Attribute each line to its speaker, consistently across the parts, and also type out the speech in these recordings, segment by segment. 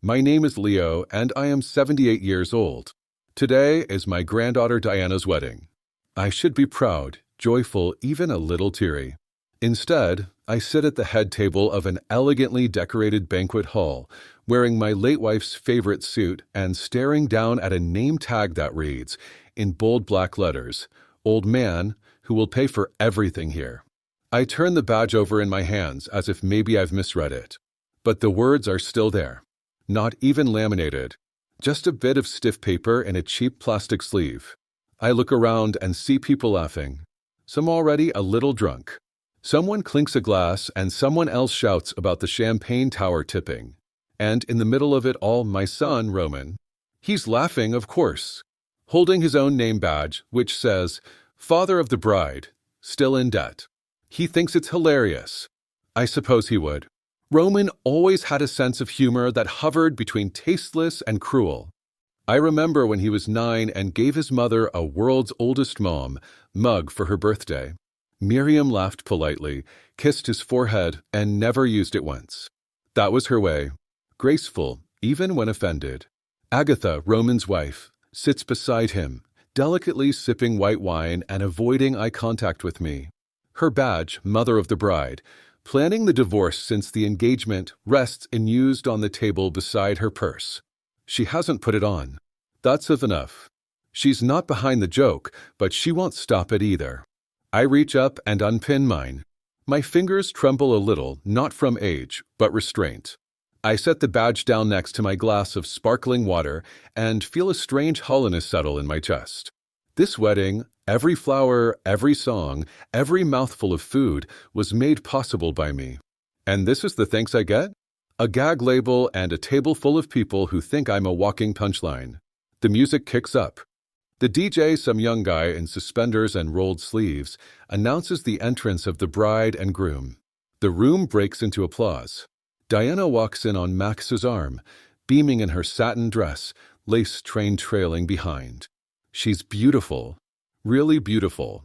Speaker 1: My name is Leo, and I am 78 years old. Today is my granddaughter Diana's wedding. I should be proud, joyful, even a little teary. Instead, I sit at the head table of an elegantly decorated banquet hall, wearing my late wife's favorite suit and staring down at a name tag that reads, in bold black letters, "Old man, who will pay for everything here." I turn the badge over in my hands as if maybe I've misread it. But the words are still there. Not even laminated. Just a bit of stiff paper in a cheap plastic sleeve. I look around and see people laughing. Some already a little drunk. Someone clinks a glass and someone else shouts about the champagne tower tipping. And in the middle of it all, my son, Roman. He's laughing, of course, holding his own name badge, which says, "Father of the bride, still in debt." He thinks it's hilarious. I suppose he would. Roman always had a sense of humor that hovered between tasteless and cruel. I remember when he was 9 and gave his mother a world's oldest mug for her birthday. Miriam laughed politely, kissed his forehead, and never used it once. That was her way. Graceful, even when offended. Agatha, Roman's wife, sits beside him, delicately sipping white wine and avoiding eye contact with me. Her badge, mother of the bride, planning the divorce since the engagement, rests unused on the table beside her purse. She hasn't put it on. That's enough. She's not behind the joke, but she won't stop it either. I reach up and unpin mine. My fingers tremble a little, not from age, but restraint. I set the badge down next to my glass of sparkling water and feel a strange hollowness settle in my chest. This wedding, every flower, every song, every mouthful of food was made possible by me. And this is the thanks I get? A gag label and a table full of people who think I'm a walking punchline. The music kicks up. The DJ, some young guy in suspenders and rolled sleeves, announces the entrance of the bride and groom. The room breaks into applause. Diana walks in on Max's arm, beaming in her satin dress, lace train trailing behind. She's beautiful, really beautiful.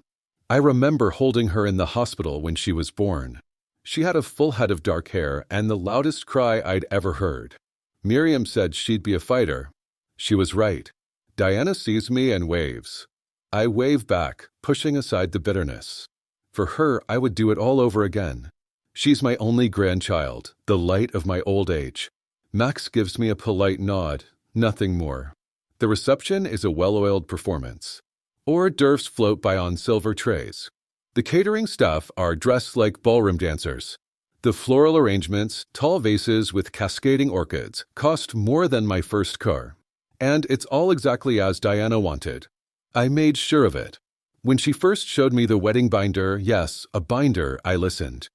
Speaker 1: I remember holding her in the hospital when she was born. She had a full head of dark hair and the loudest cry I'd ever heard. Miriam said she'd be a fighter. She was right. Diana sees me and waves. I wave back, pushing aside the bitterness. For her, I would do it all over again. She's my only grandchild, the light of my old age. Max gives me a polite nod, nothing more. The reception is a well-oiled performance. Hors d'oeuvres float by on silver trays. The catering staff are dressed like ballroom dancers. The floral arrangements, tall vases with cascading orchids, cost more than my first car. And it's all exactly as Diana wanted. I made sure of it. When she first showed me the wedding binder, yes, a binder, I listened.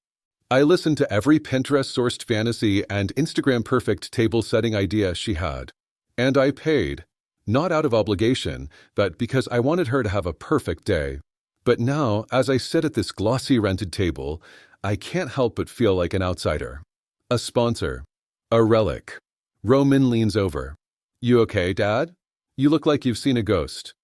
Speaker 1: I listened to every Pinterest-sourced fantasy and Instagram-perfect table-setting idea she had. And I paid, not out of obligation, but because I wanted her to have a perfect day. But now, as I sit at this glossy rented table, I can't help but feel like an outsider. A sponsor. A relic. Roman leans over. "You okay, Dad? You look like you've seen a ghost."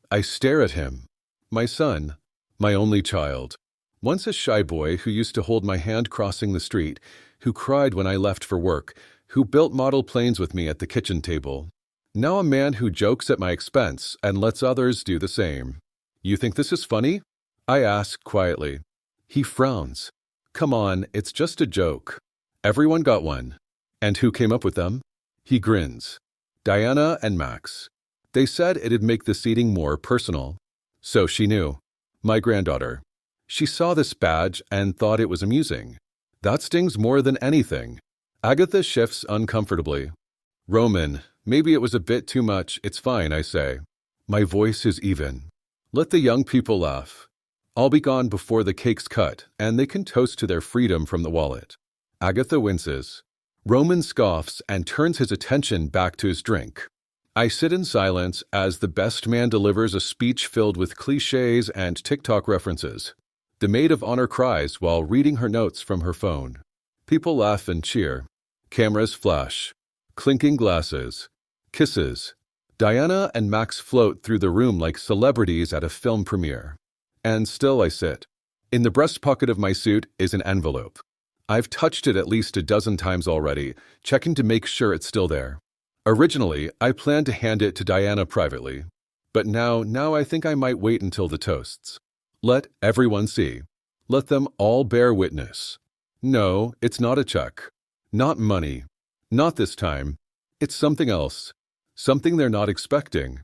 Speaker 1: I stare at him. My son, my only child. Once a shy boy who used to hold my hand crossing the street, who cried when I left for work, who built model planes with me at the kitchen table. Now a man who jokes at my expense and lets others do the same. "You think this is funny?" I ask quietly. He frowns. "Come on, it's just a joke. Everyone got one." "And who came up with them?" He grins. "Diana and Max. They said it'd make the seating more personal." So she knew. My granddaughter. She saw this badge and thought it was amusing. That stings more than anything. Agatha shifts uncomfortably. "Roman, maybe it was a bit too much. It's fine," I say. My voice is even. "Let the young people laugh. I'll be gone before the cake's cut, and they can toast to their freedom from the wallet." Agatha winces. Roman scoffs and turns his attention back to his drink. I sit in silence as the best man delivers a speech filled with cliches and TikTok references. The maid of honor cries while reading her notes from her phone. People laugh and cheer. Cameras flash. Clinking glasses. Kisses. Diana and Max float through the room like celebrities at a film premiere. And still I sit. In the breast pocket of my suit is an envelope. I've touched it at least a dozen times already, checking to make sure it's still there. Originally, I planned to hand it to Diana privately, but now I think I might wait until the toasts. Let everyone see. Let them all bear witness. No, it's not a check. Not money. Not this time. It's something else. Something they're not expecting.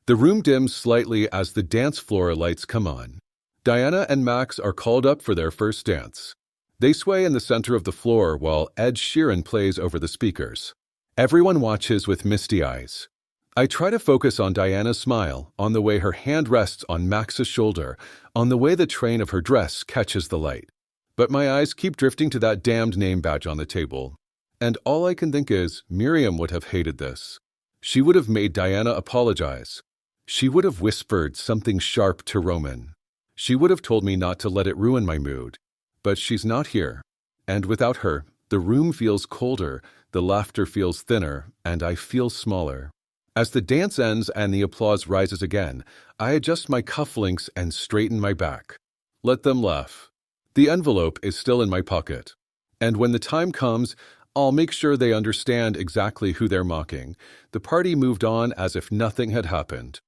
Speaker 1: The room dims slightly as the dance floor lights come on. Diana and Max are called up for their first dance. They sway in the center of the floor while Ed Sheeran plays over the speakers. Everyone watches with misty eyes. I try to focus on Diana's smile, on the way her hand rests on Max's shoulder, on the way the train of her dress catches the light. But my eyes keep drifting to that damned name badge on the table. And all I can think is, Miriam would have hated this. She would have made Diana apologize. She would have whispered something sharp to Roman. She would have told me not to let it ruin my mood. But she's not here. And without her, the room feels colder, the laughter feels thinner, and I feel smaller. As the dance ends and the applause rises again, I adjust my cufflinks and straighten my back. Let them laugh. The envelope is still in my pocket. And when the time comes, I'll make sure they understand exactly who they're mocking. The party moved on as if nothing had happened.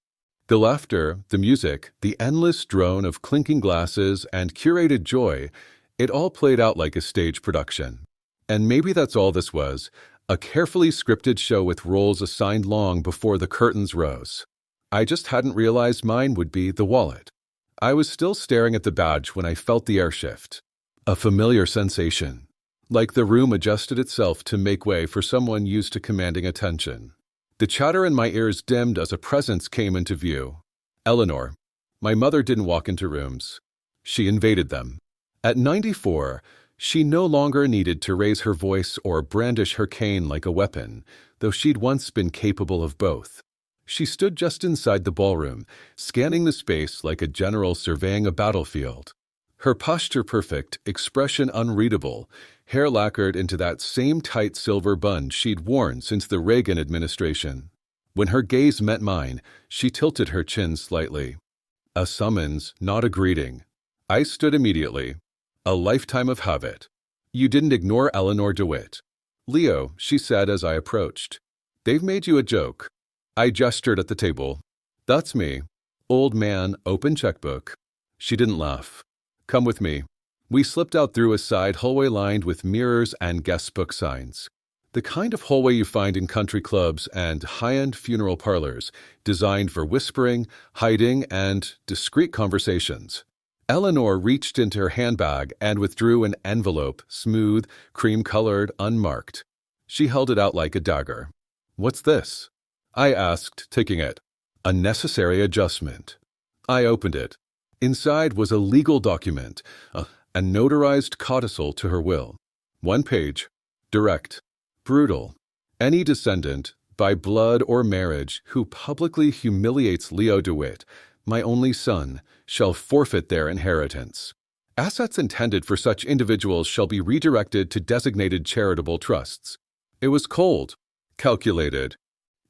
Speaker 1: The laughter, the music, the endless drone of clinking glasses and curated joy, it all played out like a stage production. And maybe that's all this was, a carefully scripted show with roles assigned long before the curtains rose. I just hadn't realized mine would be the wallet. I was still staring at the badge when I felt the air shift. A familiar sensation, like the room adjusted itself to make way for someone used to commanding attention. The chatter in my ears dimmed as a presence came into view. Eleanor. My mother didn't walk into rooms. She invaded them. At 94, she no longer needed to raise her voice or brandish her cane like a weapon, though she'd once been capable of both. She stood just inside the ballroom, scanning the space like a general surveying a battlefield. Her posture perfect, expression unreadable, hair lacquered into that same tight silver bun she'd worn since the Reagan administration. When her gaze met mine, she tilted her chin slightly. A summons, not a greeting. I stood immediately. A lifetime of habit. You didn't ignore Eleanor DeWitt. Leo, she said as I approached. They've made you a joke. I gestured at the table. That's me. Old man, open checkbook. She didn't laugh. Come with me. We slipped out through a side hallway lined with mirrors and guestbook signs. The kind of hallway you find in country clubs and high-end funeral parlors, designed for whispering, hiding, and discreet conversations. Eleanor reached into her handbag and withdrew an envelope, smooth, cream-colored, unmarked. She held it out like a dagger. What's this? I asked, taking it. A necessary adjustment. I opened it. Inside was a legal document, a notarized codicil to her will. One page. Direct. Brutal. Any descendant, by blood or marriage, who publicly humiliates Leo DeWitt, my only son, shall forfeit their inheritance. Assets intended for such individuals shall be redirected to designated charitable trusts. It was cold, calculated,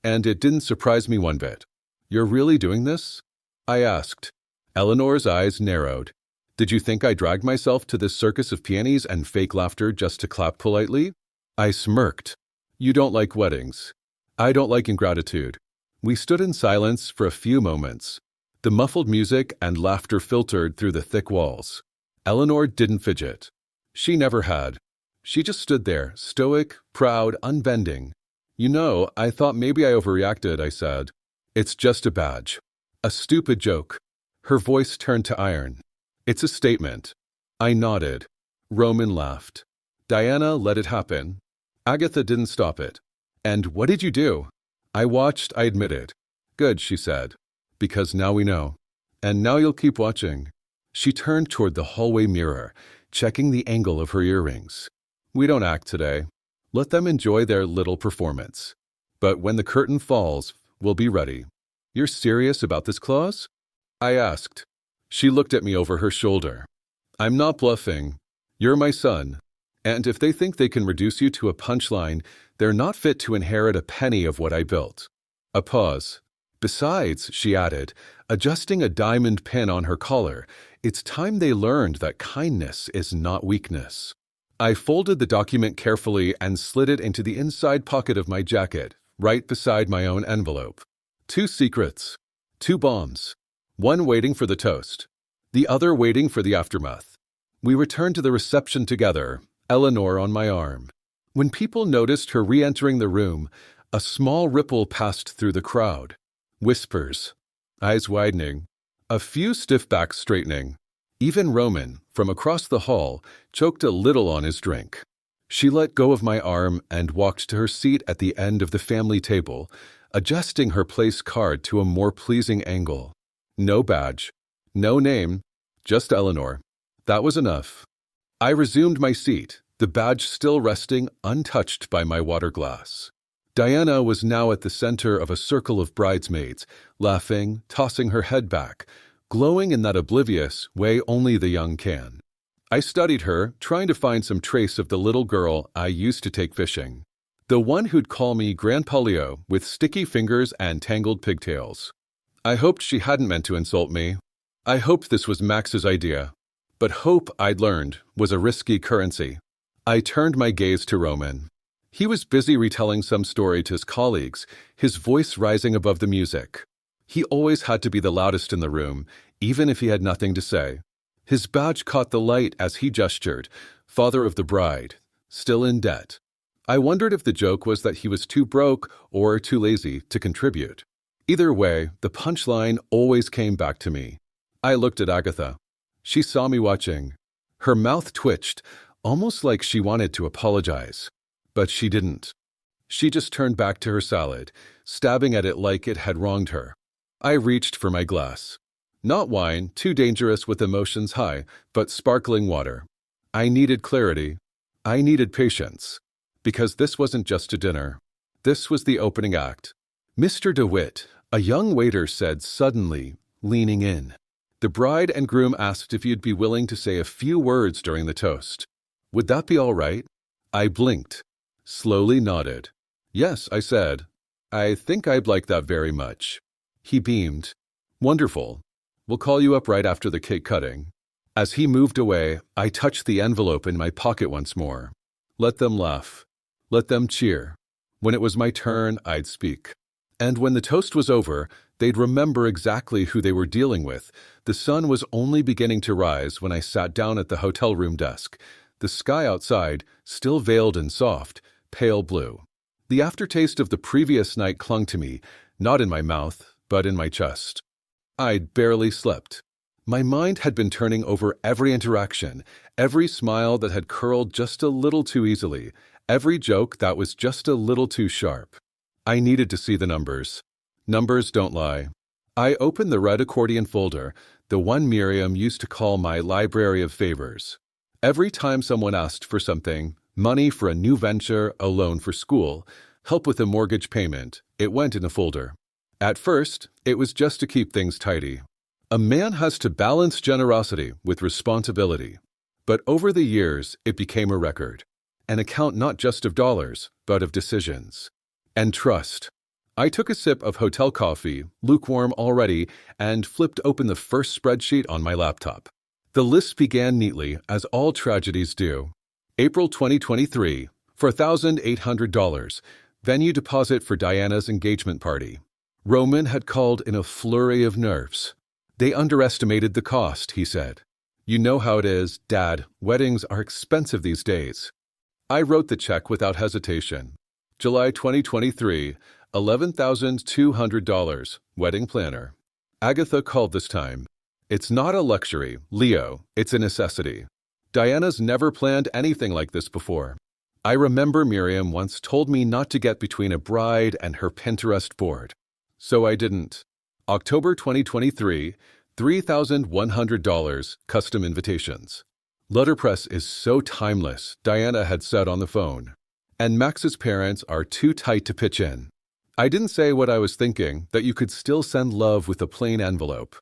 Speaker 1: and it didn't surprise me one bit. You're really doing this? I asked. Eleanor's eyes narrowed. Did you think I dragged myself to this circus of peonies and fake laughter just to clap politely? I smirked. You don't like weddings. I don't like ingratitude. We stood in silence for a few moments. The muffled music and laughter filtered through the thick walls. Eleanor didn't fidget. She never had. She just stood there, stoic, proud, unbending. You know, I thought maybe I overreacted, I said. It's just a badge. A stupid joke. Her voice turned to iron. It's a statement. I nodded. Roman laughed. Diana let it happen. Agatha didn't stop it. And what did you do? I watched, I admitted. Good, she said. Because now we know. And now you'll keep watching. She turned toward the hallway mirror, checking the angle of her earrings. We don't act today. Let them enjoy their little performance. But when the curtain falls, we'll be ready. You're serious about this clause? I asked. She looked at me over her shoulder. I'm not bluffing. You're my son. And if they think they can reduce you to a punchline, they're not fit to inherit a penny of what I built. A pause. Besides, she added, adjusting a diamond pin on her collar, it's time they learned that kindness is not weakness. I folded the document carefully and slid it into the inside pocket of my jacket, right beside my own envelope. 2 secrets, 2 bombs, one waiting for the toast, the other waiting for the aftermath. We returned to the reception together, Eleanor on my arm. When people noticed her re-entering the room, a small ripple passed through the crowd. Whispers, eyes widening, a few stiff backs straightening. Even Roman, from across the hall, choked a little on his drink. She let go of my arm and walked to her seat at the end of the family table, adjusting her place card to a more pleasing angle. No badge, no name, just Eleanor. That was enough. I resumed my seat, the badge still resting untouched by my water glass. Diana was now at the center of a circle of bridesmaids, laughing, tossing her head back, glowing in that oblivious way only the young can. I studied her, trying to find some trace of the little girl I used to take fishing. The one who'd call me Grandpa Leo with sticky fingers and tangled pigtails. I hoped she hadn't meant to insult me. I hoped this was Max's idea. But hope, I'd learned, was a risky currency. I turned my gaze to Roman. He was busy retelling some story to his colleagues, his voice rising above the music. He always had to be the loudest in the room, even if he had nothing to say. His badge caught the light as he gestured, father of the bride, still in debt. I wondered if the joke was that he was too broke or too lazy to contribute. Either way, the punchline always came back to me. I looked at Agatha. She saw me watching. Her mouth twitched, almost like she wanted to apologize. But she didn't. She just turned back to her salad, stabbing at it like it had wronged her. I reached for my glass. Not wine, too dangerous with emotions high, but sparkling water. I needed clarity. I needed patience. Because this wasn't just a dinner. This was the opening act. Mr. DeWitt, a young waiter, said suddenly, leaning in. The bride and groom asked if you'd be willing to say a few words during the toast. Would that be all right? I blinked, slowly nodded. Yes, I said. I think I'd like that very much. He beamed. Wonderful. We'll call you up right after the cake cutting. As he moved away, I touched the envelope in my pocket once more. Let them laugh. Let them cheer. When it was my turn, I'd speak. And when the toast was over, they'd remember exactly who they were dealing with. The sun was only beginning to rise when I sat down at the hotel room desk. The sky outside, still veiled and soft, pale blue. The aftertaste of the previous night clung to me, not in my mouth, but in my chest. I'd barely slept. My mind had been turning over every interaction, every smile that had curled just a little too easily, every joke that was just a little too sharp. I needed to see the numbers. Numbers don't lie. I opened the red accordion folder, the one Miriam used to call my library of favors. Every time someone asked for something, money for a new venture, a loan for school, help with a mortgage payment, it went in a folder. At first, it was just to keep things tidy. A man has to balance generosity with responsibility. But over the years, it became a record. An account not just of dollars, but of decisions. And trust. I took a sip of hotel coffee, lukewarm already, and flipped open the first spreadsheet on my laptop. The list began neatly, as all tragedies do. April 2023, for $1,800, venue deposit for Diana's engagement party. Roman had called in a flurry of nerves. They underestimated the cost, he said. You know how it is, Dad, weddings are expensive these days. I wrote the check without hesitation. July 2023, $11,200, wedding planner. Agatha called this time. It's not a luxury, Leo, it's a necessity. Diana's never planned anything like this before. I remember Miriam once told me not to get between a bride and her Pinterest board. So I didn't. October 2023, $3,100, custom invitations. Letterpress is so timeless, Diana had said on the phone. And Max's parents are too tight to pitch in. I didn't say what I was thinking, that you could still send love with a plain envelope.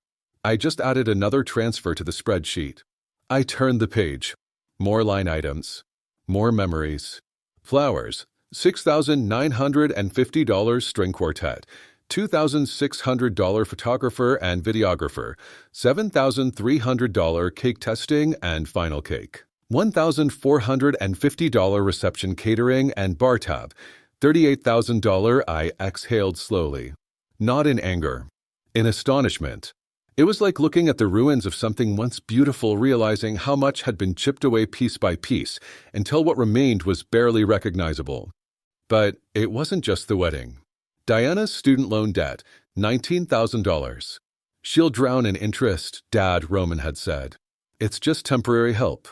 Speaker 1: I just added another transfer to the spreadsheet. I turned the page. More line items. More memories. Flowers, $6,950 string quartet. $2,600 photographer and videographer, $7,300 cake testing and final cake. $1,450 reception catering and bar tab. $38,000. I exhaled slowly. Not in anger. In astonishment. It was like looking at the ruins of something once beautiful, realizing how much had been chipped away piece by piece until what remained was barely recognizable. But it wasn't just the wedding. Diana's student loan debt, $19,000. She'll drown in interest, Dad, Roman had said. It's just temporary help.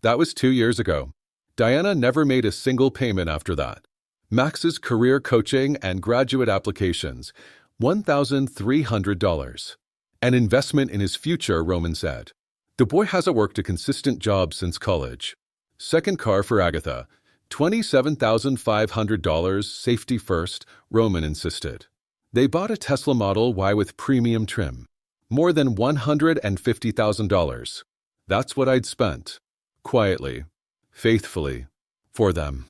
Speaker 1: That was 2 years ago. Diana never made a single payment after that. Max's career coaching and graduate applications, $1,300. An investment in his future, Roman said. The boy hasn't worked a consistent job since college. Second car for Agatha, $27,500, safety first, Roman insisted. They bought a Tesla Model Y with premium trim. More than $150,000. That's what I'd spent. Quietly, faithfully, for them.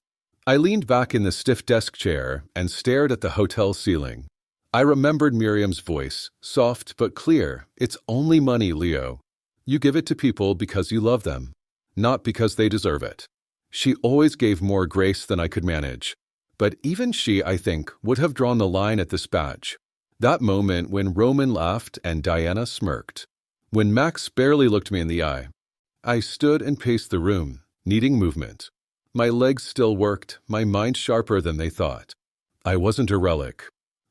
Speaker 1: I leaned back in the stiff desk chair and stared at the hotel ceiling. I remembered Miriam's voice, soft but clear. It's only money, Leo. You give it to people because you love them, not because they deserve it. She always gave more grace than I could manage. But even she, I think, would have drawn the line at this badge. That moment when Roman laughed and Diana smirked. When Max barely looked me in the eye. I stood and paced the room, needing movement. My legs still worked, my mind sharper than they thought. I wasn't a relic.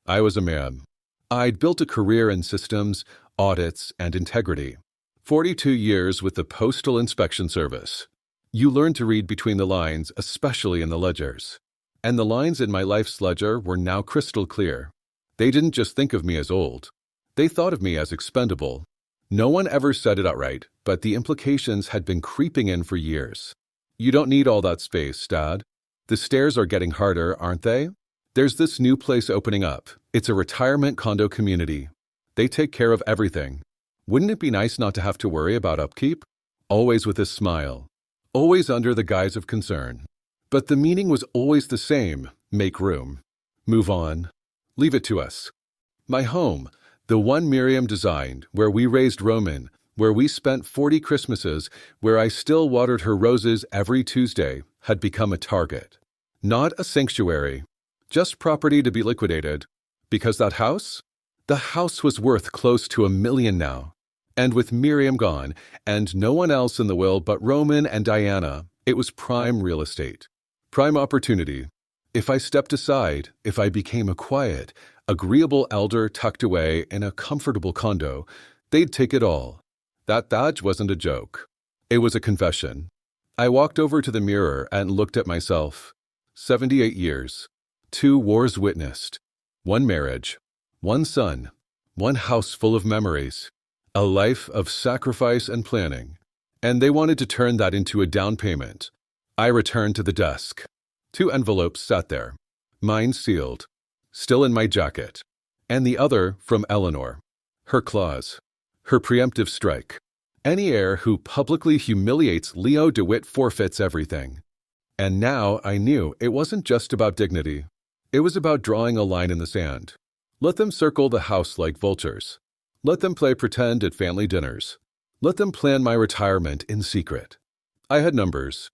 Speaker 1: I was a man. I'd built a career in systems, audits, and integrity. 42 years with the Postal Inspection Service. You learn to read between the lines, especially in the ledgers. And the lines in my life's ledger were now crystal clear. They didn't just think of me as old. They thought of me as expendable. No one ever said it outright, but the implications had been creeping in for years. You don't need all that space, Dad. The stairs are getting harder, aren't they? There's this new place opening up. It's a retirement condo community. They take care of everything. Wouldn't it be nice not to have to worry about upkeep? Always with a smile. Always under the guise of concern. But the meaning was always the same. Make room. Move on. Leave it to us. My home, the one Miriam designed, where we raised Roman, where we spent 40 Christmases, where I still watered her roses every Tuesday, had become a target. Not a sanctuary. Just property to be liquidated. Because that house? The house was worth close to $1 million now. And with Miriam gone, and no one else in the will but Roman and Diana, it was prime real estate. Prime opportunity. If I stepped aside, if I became a quiet, agreeable elder tucked away in a comfortable condo, they'd take it all. That badge wasn't a joke. It was a confession. I walked over to the mirror and looked at myself. 78 years. 2 wars witnessed. 1 marriage. 1 son. 1 house full of memories. A life of sacrifice and planning. And they wanted to turn that into a down payment. I returned to the desk. 2 envelopes sat there. Mine sealed. Still in my jacket. And the other from Eleanor. Her clause. Her preemptive strike. Any heir who publicly humiliates Leo DeWitt forfeits everything. And now I knew it wasn't just about dignity. It was about drawing a line in the sand. Let them circle the house like vultures. Let them play pretend at family dinners. Let them plan my retirement in secret. I had numbers.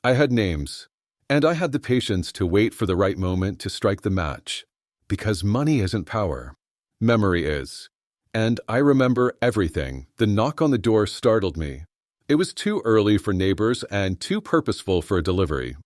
Speaker 1: I had names. And I had the patience to wait for the right moment to strike the match. Because money isn't power. Memory is. And I remember everything. The knock on the door startled me. It was too early for neighbors and too purposeful for a delivery.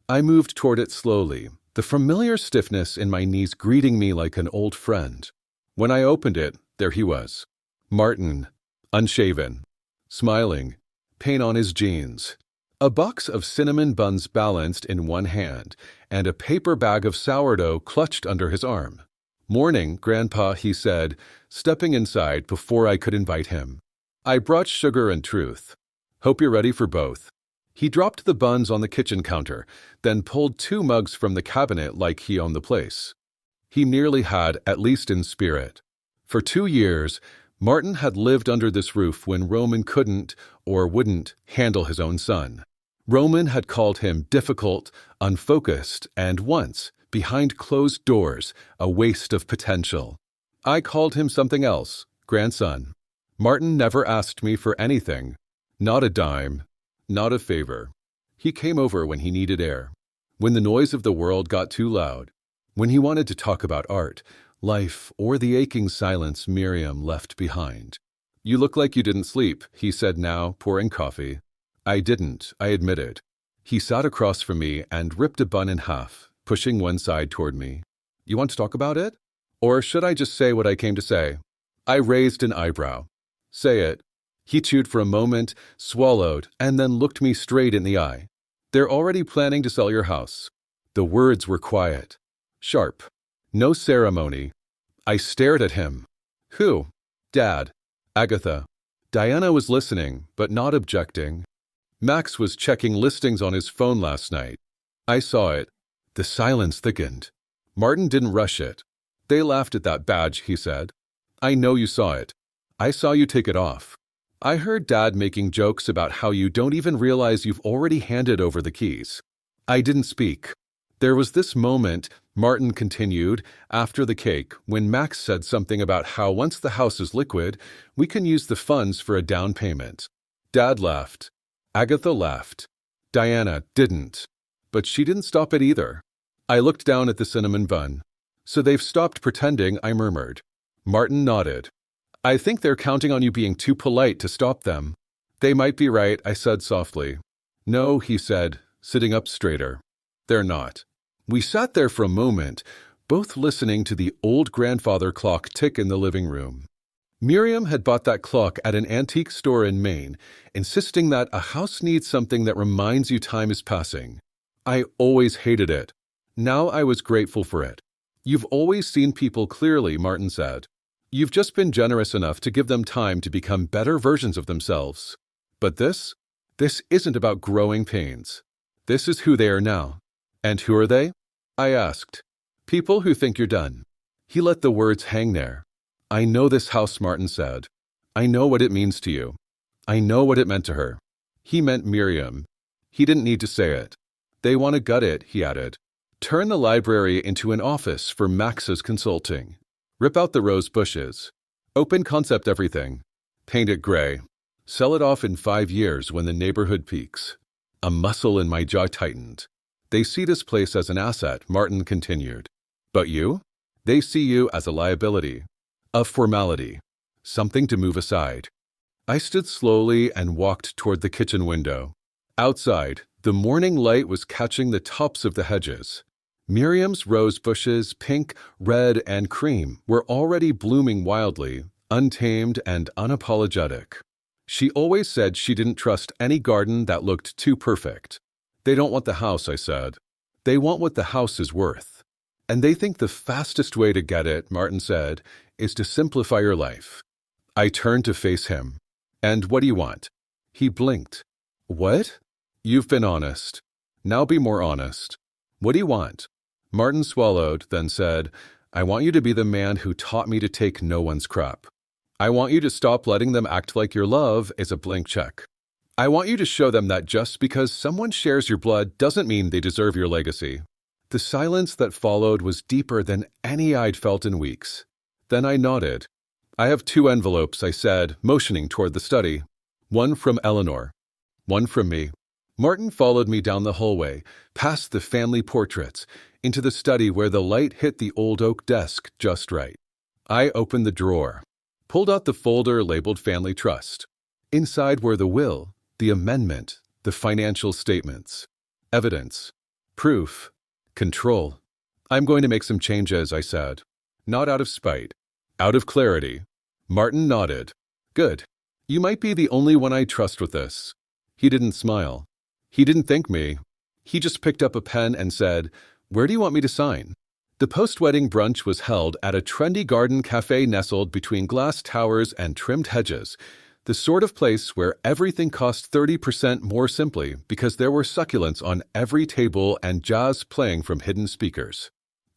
Speaker 1: I moved toward it slowly, the familiar stiffness in my knees greeting me like an old friend. When I opened it, there he was. Martin, unshaven, smiling, paint on his jeans. A box of cinnamon buns balanced in one hand, and a paper bag of sourdough clutched under his arm. "Morning, Grandpa," he said, stepping inside before I could invite him. "I brought sugar and truth. Hope you're ready for both." He dropped the buns on the kitchen counter, then pulled 2 mugs from the cabinet like he owned the place. He nearly had, at least in spirit. For 2 years, Martin had lived under this roof when Roman couldn't or wouldn't handle his own son. Roman had called him difficult, unfocused, and once, behind closed doors, a waste of potential. I called him something else, grandson. Martin never asked me for anything. Not a dime. Not a favor. He came over when he needed air, when the noise of the world got too loud, when he wanted to talk about art, life, or the aching silence Miriam left behind. "You look like you didn't sleep," he said now, pouring coffee. "I didn't," I admitted. He sat across from me and ripped a bun in half, pushing one side toward me. "You want to talk about it? Or should I just say what I came to say?" I raised an eyebrow. "Say it." He chewed for a moment, swallowed, and then looked me straight in the eye. "They're already planning to sell your house." The words were quiet, sharp, no ceremony. I stared at him. "Who?" "Dad. Agatha." Diana was listening, but not objecting. "Max was checking listings on his phone last night. I saw it." The silence thickened. Martin didn't rush it. "They laughed at that badge," he said. "I know you saw it. I saw you take it off. I heard Dad making jokes about how you don't even realize you've already handed over the keys." I didn't speak. There was this moment, Martin continued, after the cake, when Max said something about how once the house is liquid, we can use the funds for a down payment. Dad laughed. Agatha laughed. Diana didn't. But she didn't stop it either. I looked down at the cinnamon bun. "So they've stopped pretending," I murmured. Martin nodded. "I think they're counting on you being too polite to stop them." "They might be right," I said softly. "No," he said, sitting up straighter. "They're not." We sat there for a moment, both listening to the old grandfather clock tick in the living room. Miriam had bought that clock at an antique store in Maine, insisting that a house needs something that reminds you time is passing. I always hated it. Now I was grateful for it. "You've always seen people clearly," Martin said. "You've just been generous enough to give them time to become better versions of themselves. But this isn't about growing pains. This is who they are now." "And who are they?" I asked. "People who think you're done." He let the words hang there. "I know this house," Martin said. "I know what it means to you. I know what it meant to her." He meant Miriam. He didn't need to say it. "They want to gut it," he added. "Turn the library into an office for Max's consulting. Rip out the rose bushes. Open concept everything. Paint it gray. Sell it off in 5 years when the neighborhood peaks." A muscle in my jaw tightened. "They see this place as an asset," Martin continued. "But you? They see you as a liability. A formality. Something to move aside." I stood slowly and walked toward the kitchen window. Outside, the morning light was catching the tops of the hedges. Miriam's rose bushes, pink, red, and cream, were already blooming wildly, untamed and unapologetic. She always said she didn't trust any garden that looked too perfect. "They don't want the house," I said. "They want what the house is worth. And they think the fastest way to get it," Martin said, "is to simplify your life." I turned to face him. "And what do you want?" He blinked. "What?" "You've been honest. Now be more honest. What do you want?" Martin swallowed, then said, "I want you to be the man who taught me to take no one's crap. I want you to stop letting them act like your love is a blank check. I want you to show them that just because someone shares your blood doesn't mean they deserve your legacy." The silence that followed was deeper than any I'd felt in weeks. Then I nodded. "I have 2 envelopes," I said, motioning toward the study. "One from Eleanor. One from me." Martin followed me down the hallway, past the family portraits, into the study where the light hit the old oak desk just right. I opened the drawer, pulled out the folder labeled Family Trust. Inside were the will, the amendment, the financial statements. Evidence. Proof. Control. "I'm going to make some changes," I said. "Not out of spite. Out of clarity." Martin nodded. "Good. You might be the only one I trust with this." He didn't smile. He didn't thank me. He just picked up a pen and said, "Where do you want me to sign?" The post-wedding brunch was held at a trendy garden cafe nestled between glass towers and trimmed hedges, the sort of place where everything cost 30% more simply because there were succulents on every table and jazz playing from hidden speakers.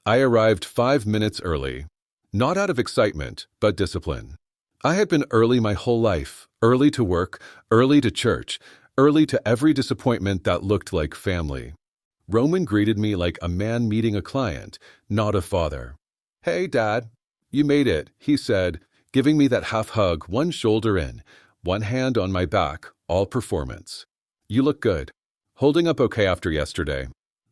Speaker 1: I arrived 5 minutes early, not out of excitement, but discipline. I had been early my whole life, early to work, early to church, early to every disappointment that looked like family. Roman greeted me like a man meeting a client, not a father. "Hey, Dad, you made it," he said, giving me that half hug, one shoulder in, one hand on my back, all performance. "You look good." Holding up okay after yesterday.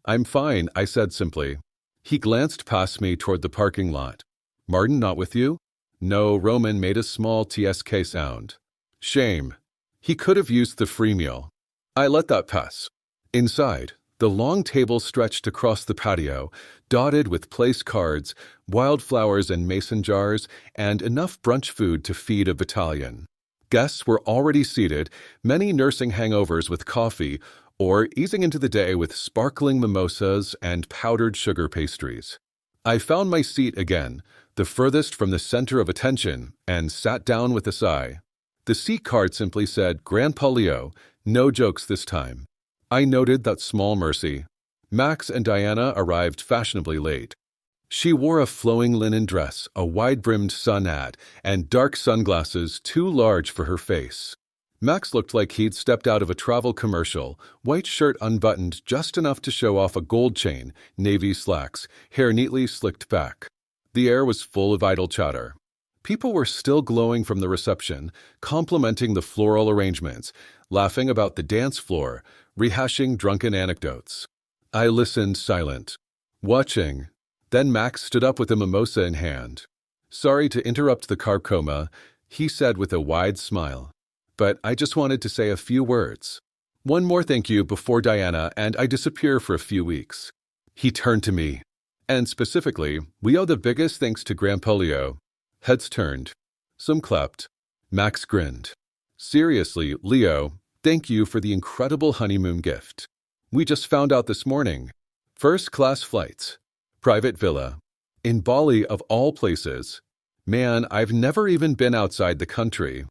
Speaker 1: I'm fine, I said simply. He glanced past me toward the parking lot. Martin not with you? No, Roman made a small TSK sound. Shame. He could have used the free meal. I let that pass. Inside, the long table stretched across the patio, dotted with place cards, wildflowers in mason jars, and enough brunch food to feed a battalion. Guests were already seated, many nursing hangovers with coffee, or easing into the day with sparkling mimosas and powdered sugar pastries. I found my seat again, the furthest from the center of attention, and sat down with a sigh. The seat card simply said, Grandpa Leo, no jokes this time. I noted that small mercy. Max and Diana arrived fashionably late. She wore a flowing linen dress, a wide-brimmed sun hat, and dark sunglasses too large for her face. Max looked like he'd stepped out of a travel commercial, white shirt unbuttoned just enough to show off a gold chain, navy slacks, hair neatly slicked back. The air was full of idle chatter. People were still glowing from the reception, complimenting the floral arrangements, laughing about the dance floor, rehashing drunken anecdotes. I listened silent, watching. Then Max stood up with a mimosa in hand. Sorry to interrupt the carb coma, he said with a wide smile. But I just wanted to say a few words. One more thank you before Diana and I disappear for a few weeks. He turned to me. And specifically, we owe the biggest thanks to Grandpa Leo. Heads turned. Some clapped. Max grinned. Seriously, Leo, thank you for the incredible honeymoon gift. We just found out this morning. First-class flights. Private villa. In Bali of all places. Man, I've never even been outside the country.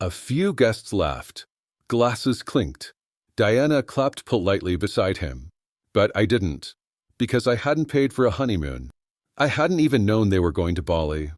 Speaker 1: A few guests laughed. Glasses clinked. Diana clapped politely beside him. But I didn't. Because I hadn't paid for a honeymoon. I hadn't even known they were going to Bali.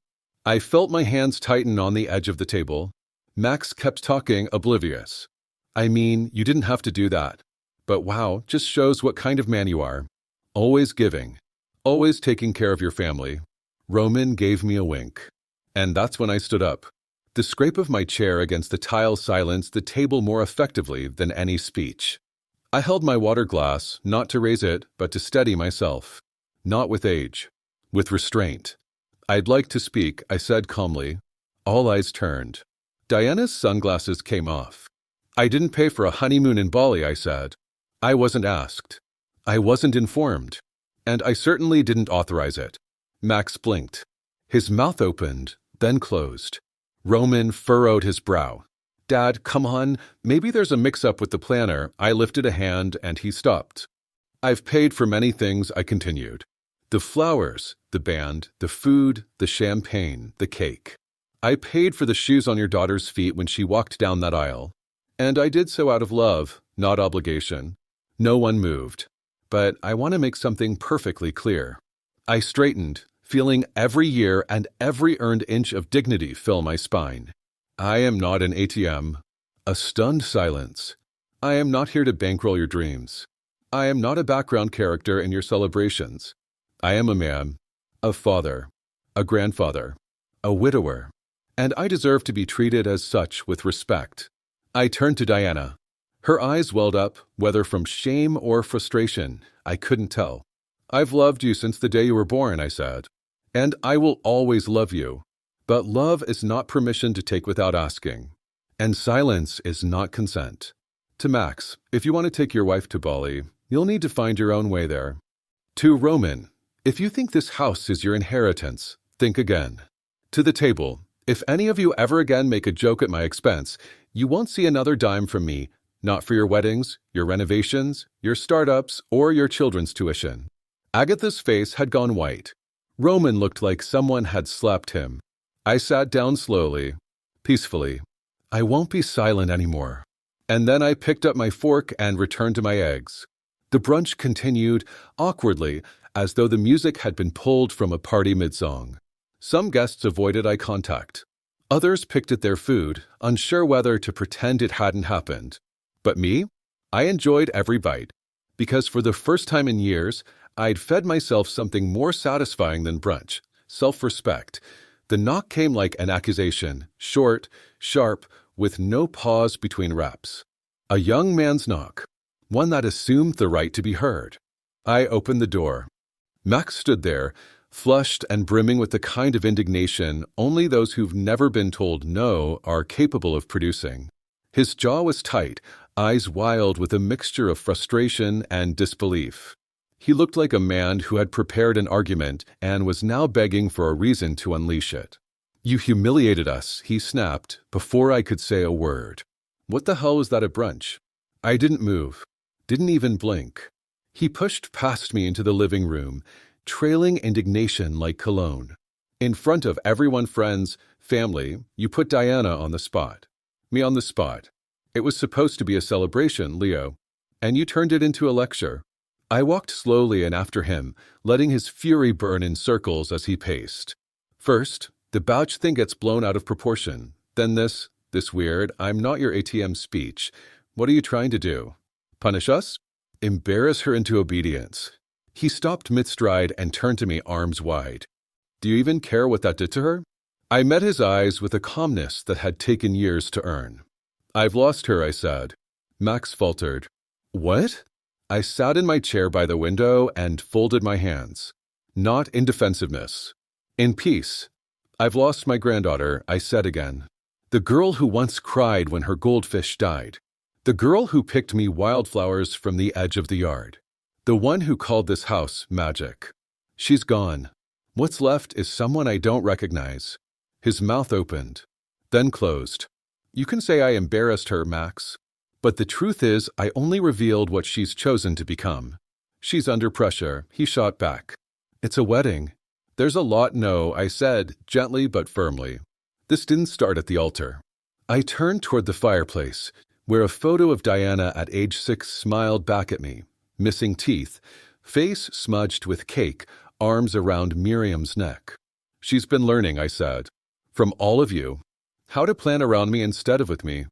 Speaker 1: I felt my hands tighten on the edge of the table. Max kept talking, oblivious. I mean, you didn't have to do that. But wow, just shows what kind of man you are. Always giving. Always taking care of your family. Roman gave me a wink. And that's when I stood up. The scrape of my chair against the tile silenced the table more effectively than any speech. I held my water glass, not to raise it, but to steady myself. Not with age. With restraint. I'd like to speak, I said calmly. All eyes turned. Diana's sunglasses came off. I didn't pay for a honeymoon in Bali, I said. I wasn't asked. I wasn't informed. And I certainly didn't authorize it. Max blinked. His mouth opened, then closed. Roman furrowed his brow. Dad, come on, maybe there's a mix-up with the planner. I lifted a hand and he stopped. I've paid for many things, I continued. The flowers, the band, the food, the champagne, the cake. I paid for the shoes on your daughter's feet when she walked down that aisle. And I did so out of love, not obligation. No one moved. But I want to make something perfectly clear. I straightened, feeling every year and every earned inch of dignity fill my spine. I am not an ATM. A stunned silence. I am not here to bankroll your dreams. I am not a background character in your celebrations. I am a man, a father, a grandfather, a widower, and I deserve to be treated as such with respect. I turned to Diana. Her eyes welled up, whether from shame or frustration, I couldn't tell. I've loved you since the day you were born, I said. And I will always love you. But love is not permission to take without asking. And silence is not consent. To Max, if you want to take your wife to Bali, you'll need to find your own way there. To Roman, if you think this house is your inheritance, think again. To the table, if any of you ever again make a joke at my expense, you won't see another dime from me, not for your weddings, your renovations, your startups, or your children's tuition. Agatha's face had gone white. Roman looked like someone had slapped him. I sat down slowly, peacefully. I won't be silent anymore. And then I picked up my fork and returned to my eggs. The brunch continued, awkwardly, as though the music had been pulled from a party mid-song. Some guests avoided eye contact. Others picked at their food, unsure whether to pretend it hadn't happened. But me? I enjoyed every bite. Because for the first time in years, I'd fed myself something more satisfying than brunch, self-respect. The knock came like an accusation, short, sharp, with no pause between reps. A young man's knock. one that assumed the right to be heard. I opened the door. Max stood there, flushed and brimming with the kind of indignation only those who've never been told no are capable of producing. His jaw was tight, eyes wild with a mixture of frustration and disbelief. He looked like a man who had prepared an argument and was now begging for a reason to unleash it. "You humiliated us," he snapped, before I could say a word. What the hell was that at brunch? I didn't move, didn't even blink. He pushed past me into the living room, trailing indignation like cologne. "In front of everyone, friends, family, you put Diana on the spot. Me on the spot. It was supposed to be a celebration, Leo, and you turned it into a lecture." I walked slowly in after him, letting his fury burn in circles as he paced. First, the badge thing gets blown out of proportion. Then this weird, "I'm not your ATM" speech. What are you trying to do? Punish us? Embarrass her into obedience? He stopped mid-stride and turned to me arms wide. "Do you even care what that did to her?" I met his eyes with a calmness that had taken years to earn. "I've lost her," I said. Max faltered. "What?" I sat in my chair by the window and folded my hands. Not in defensiveness. In peace. "I've lost my granddaughter," I said again. "The girl who once cried when her goldfish died. The girl who picked me wildflowers from the edge of the yard. The one who called this house magic. She's gone. What's left is someone I don't recognize." His mouth opened, then closed. "You can say I embarrassed her, Max. But the truth is, I only revealed what she's chosen to become. She's under pressure," he shot back. "It's a wedding." "There's a lot, no," I said, gently but firmly. This didn't start at the altar. I turned toward the fireplace, where a photo of Diana at age 6 smiled back at me, missing teeth, face smudged with cake, arms around Miriam's neck. "She's been learning," I said, "from all of you, how to plan around me instead of with me.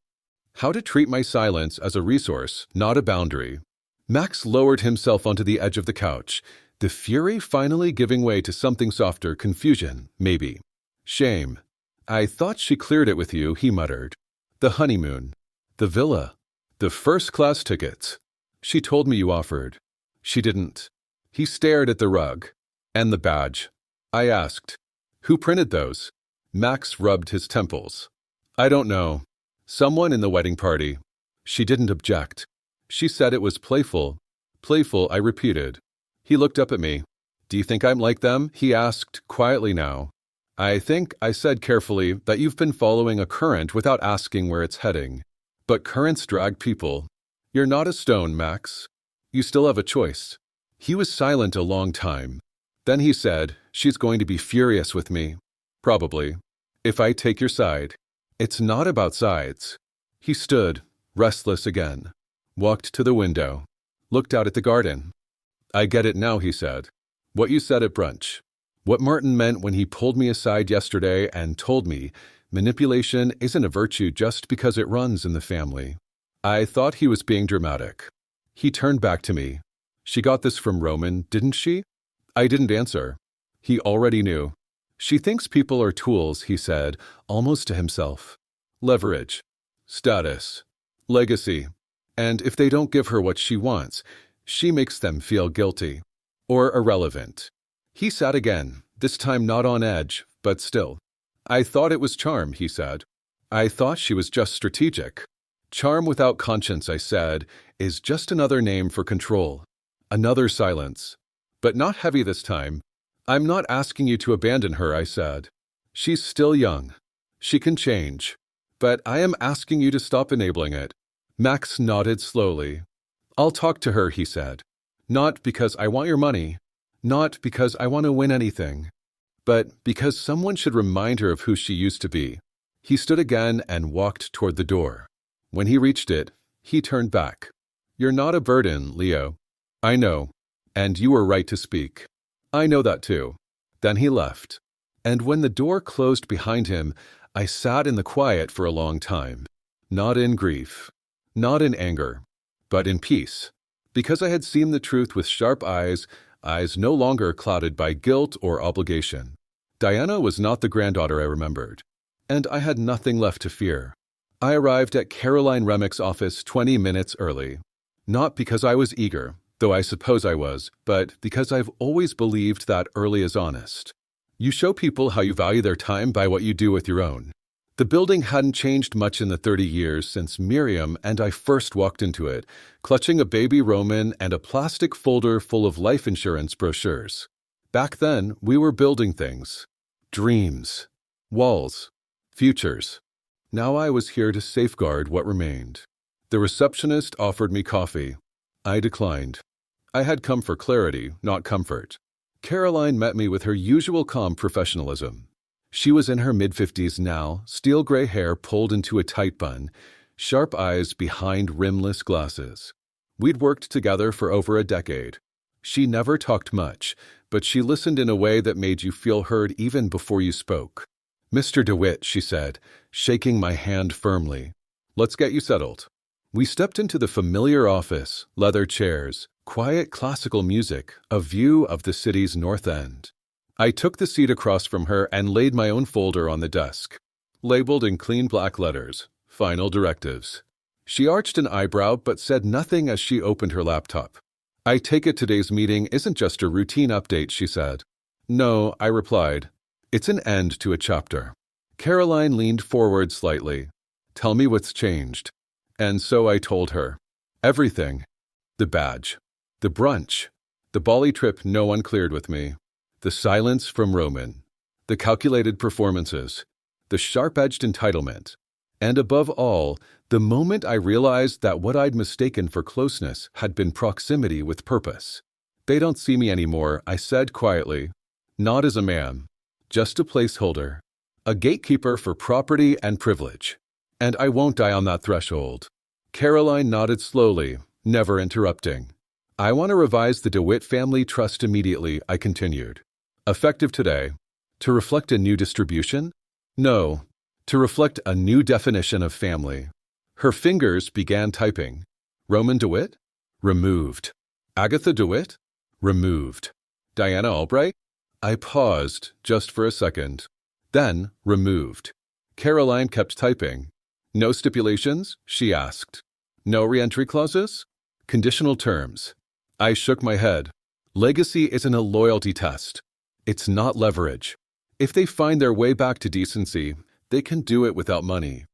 Speaker 1: How to treat my silence as a resource, not a boundary." Max lowered himself onto the edge of the couch, the fury finally giving way to something softer, confusion, maybe. "Shame. I thought she cleared it with you," he muttered. "The honeymoon. The villa. The first-class tickets. She told me you offered." "She didn't." He stared at the rug. "And the badge." I asked, "Who printed those?" Max rubbed his temples. "I don't know. Someone in the wedding party." She didn't object. She said it was playful. "Playful," I repeated. He looked up at me. "Do you think I'm like them?" he asked, quietly now. "I think," I said carefully, "that you've been following a current without asking where it's heading. But currents drag people. You're not a stone, Max. You still have a choice." He was silent a long time. Then he said, "She's going to be furious with me. Probably. If I take your side." "It's not about sides." He stood, restless again, walked to the window, looked out at the garden. "I get it now," he said. "What you said at brunch. What Martin meant when he pulled me aside yesterday and told me manipulation isn't a virtue just because it runs in the family." I thought he was being dramatic. He turned back to me. "She got this from Roman, didn't she?" I didn't answer. He already knew. "She thinks people are tools," he said, almost to himself. "Leverage. Status. Legacy. And if they don't give her what she wants, she makes them feel guilty. Or irrelevant." He sat again, this time not on edge, but still. "I thought it was charm," he said. "I thought she was just strategic." "Charm without conscience," I said, "is just another name for control." Another silence. But not heavy this time. "I'm not asking you to abandon her," I said. "She's still young. She can change. But I am asking you to stop enabling it." Max nodded slowly. "I'll talk to her," he said. "Not because I want your money. Not because I want to win anything. But because someone should remind her of who she used to be." He stood again and walked toward the door. When he reached it, he turned back. "You're not a burden, Leo. I know. And you were right to speak. I know that too." Then he left. And when the door closed behind him, I sat in the quiet for a long time. Not in grief. Not in anger. But in peace. Because I had seen the truth with sharp eyes no longer clouded by guilt or obligation. Diana was not the granddaughter I remembered. And I had nothing left to fear. I arrived at Caroline Remick's office 20 minutes early. Not because I was eager, though I suppose I was, but because I've always believed that early is honest. You show people how you value their time by what you do with your own. The building hadn't changed much in the 30 years since Miriam and I first walked into it, clutching a baby Roman and a plastic folder full of life insurance brochures. Back then, we were building things. Dreams. Walls. Futures. Now I was here to safeguard what remained. The receptionist offered me coffee. I declined. I had come for clarity, not comfort. Caroline met me with her usual calm professionalism. She was in her mid-50s now, steel gray hair pulled into a tight bun, sharp eyes behind rimless glasses. We'd worked together for over a decade. She never talked much, but she listened in a way that made you feel heard even before you spoke. "Mr. DeWitt," she said, shaking my hand firmly. "Let's get you settled." We stepped into the familiar office, leather chairs, quiet classical music, a view of the city's north end. I took the seat across from her and laid my own folder on the desk. Labeled in clean black letters, "Final Directives." She arched an eyebrow but said nothing as she opened her laptop. "I take it today's meeting isn't just a routine update," she said. "No," I replied. "It's an end to a chapter." Caroline leaned forward slightly. "Tell me what's changed." And so I told her. Everything. The badge. The brunch. The Bali trip no one cleared with me. The silence from Roman. The calculated performances. The sharp-edged entitlement. And above all, the moment I realized that what I'd mistaken for closeness had been proximity with purpose. "They don't see me anymore," I said quietly. "Not as a man. Just a placeholder. A gatekeeper for property and privilege. And I won't die on that threshold." Caroline nodded slowly, never interrupting. "I want to revise the DeWitt family trust immediately," I continued. "Effective today. To reflect a new distribution? No, to reflect a new definition of family." Her fingers began typing. "Roman DeWitt? Removed. Agatha DeWitt? Removed. Diana Albright?" I paused just for a second. Then, removed. Caroline kept typing. "No stipulations?" she asked. "No re-entry clauses? Conditional terms?" I shook my head. Legacy isn't a loyalty test. It's not leverage. If they find their way back to decency, they can do it without money.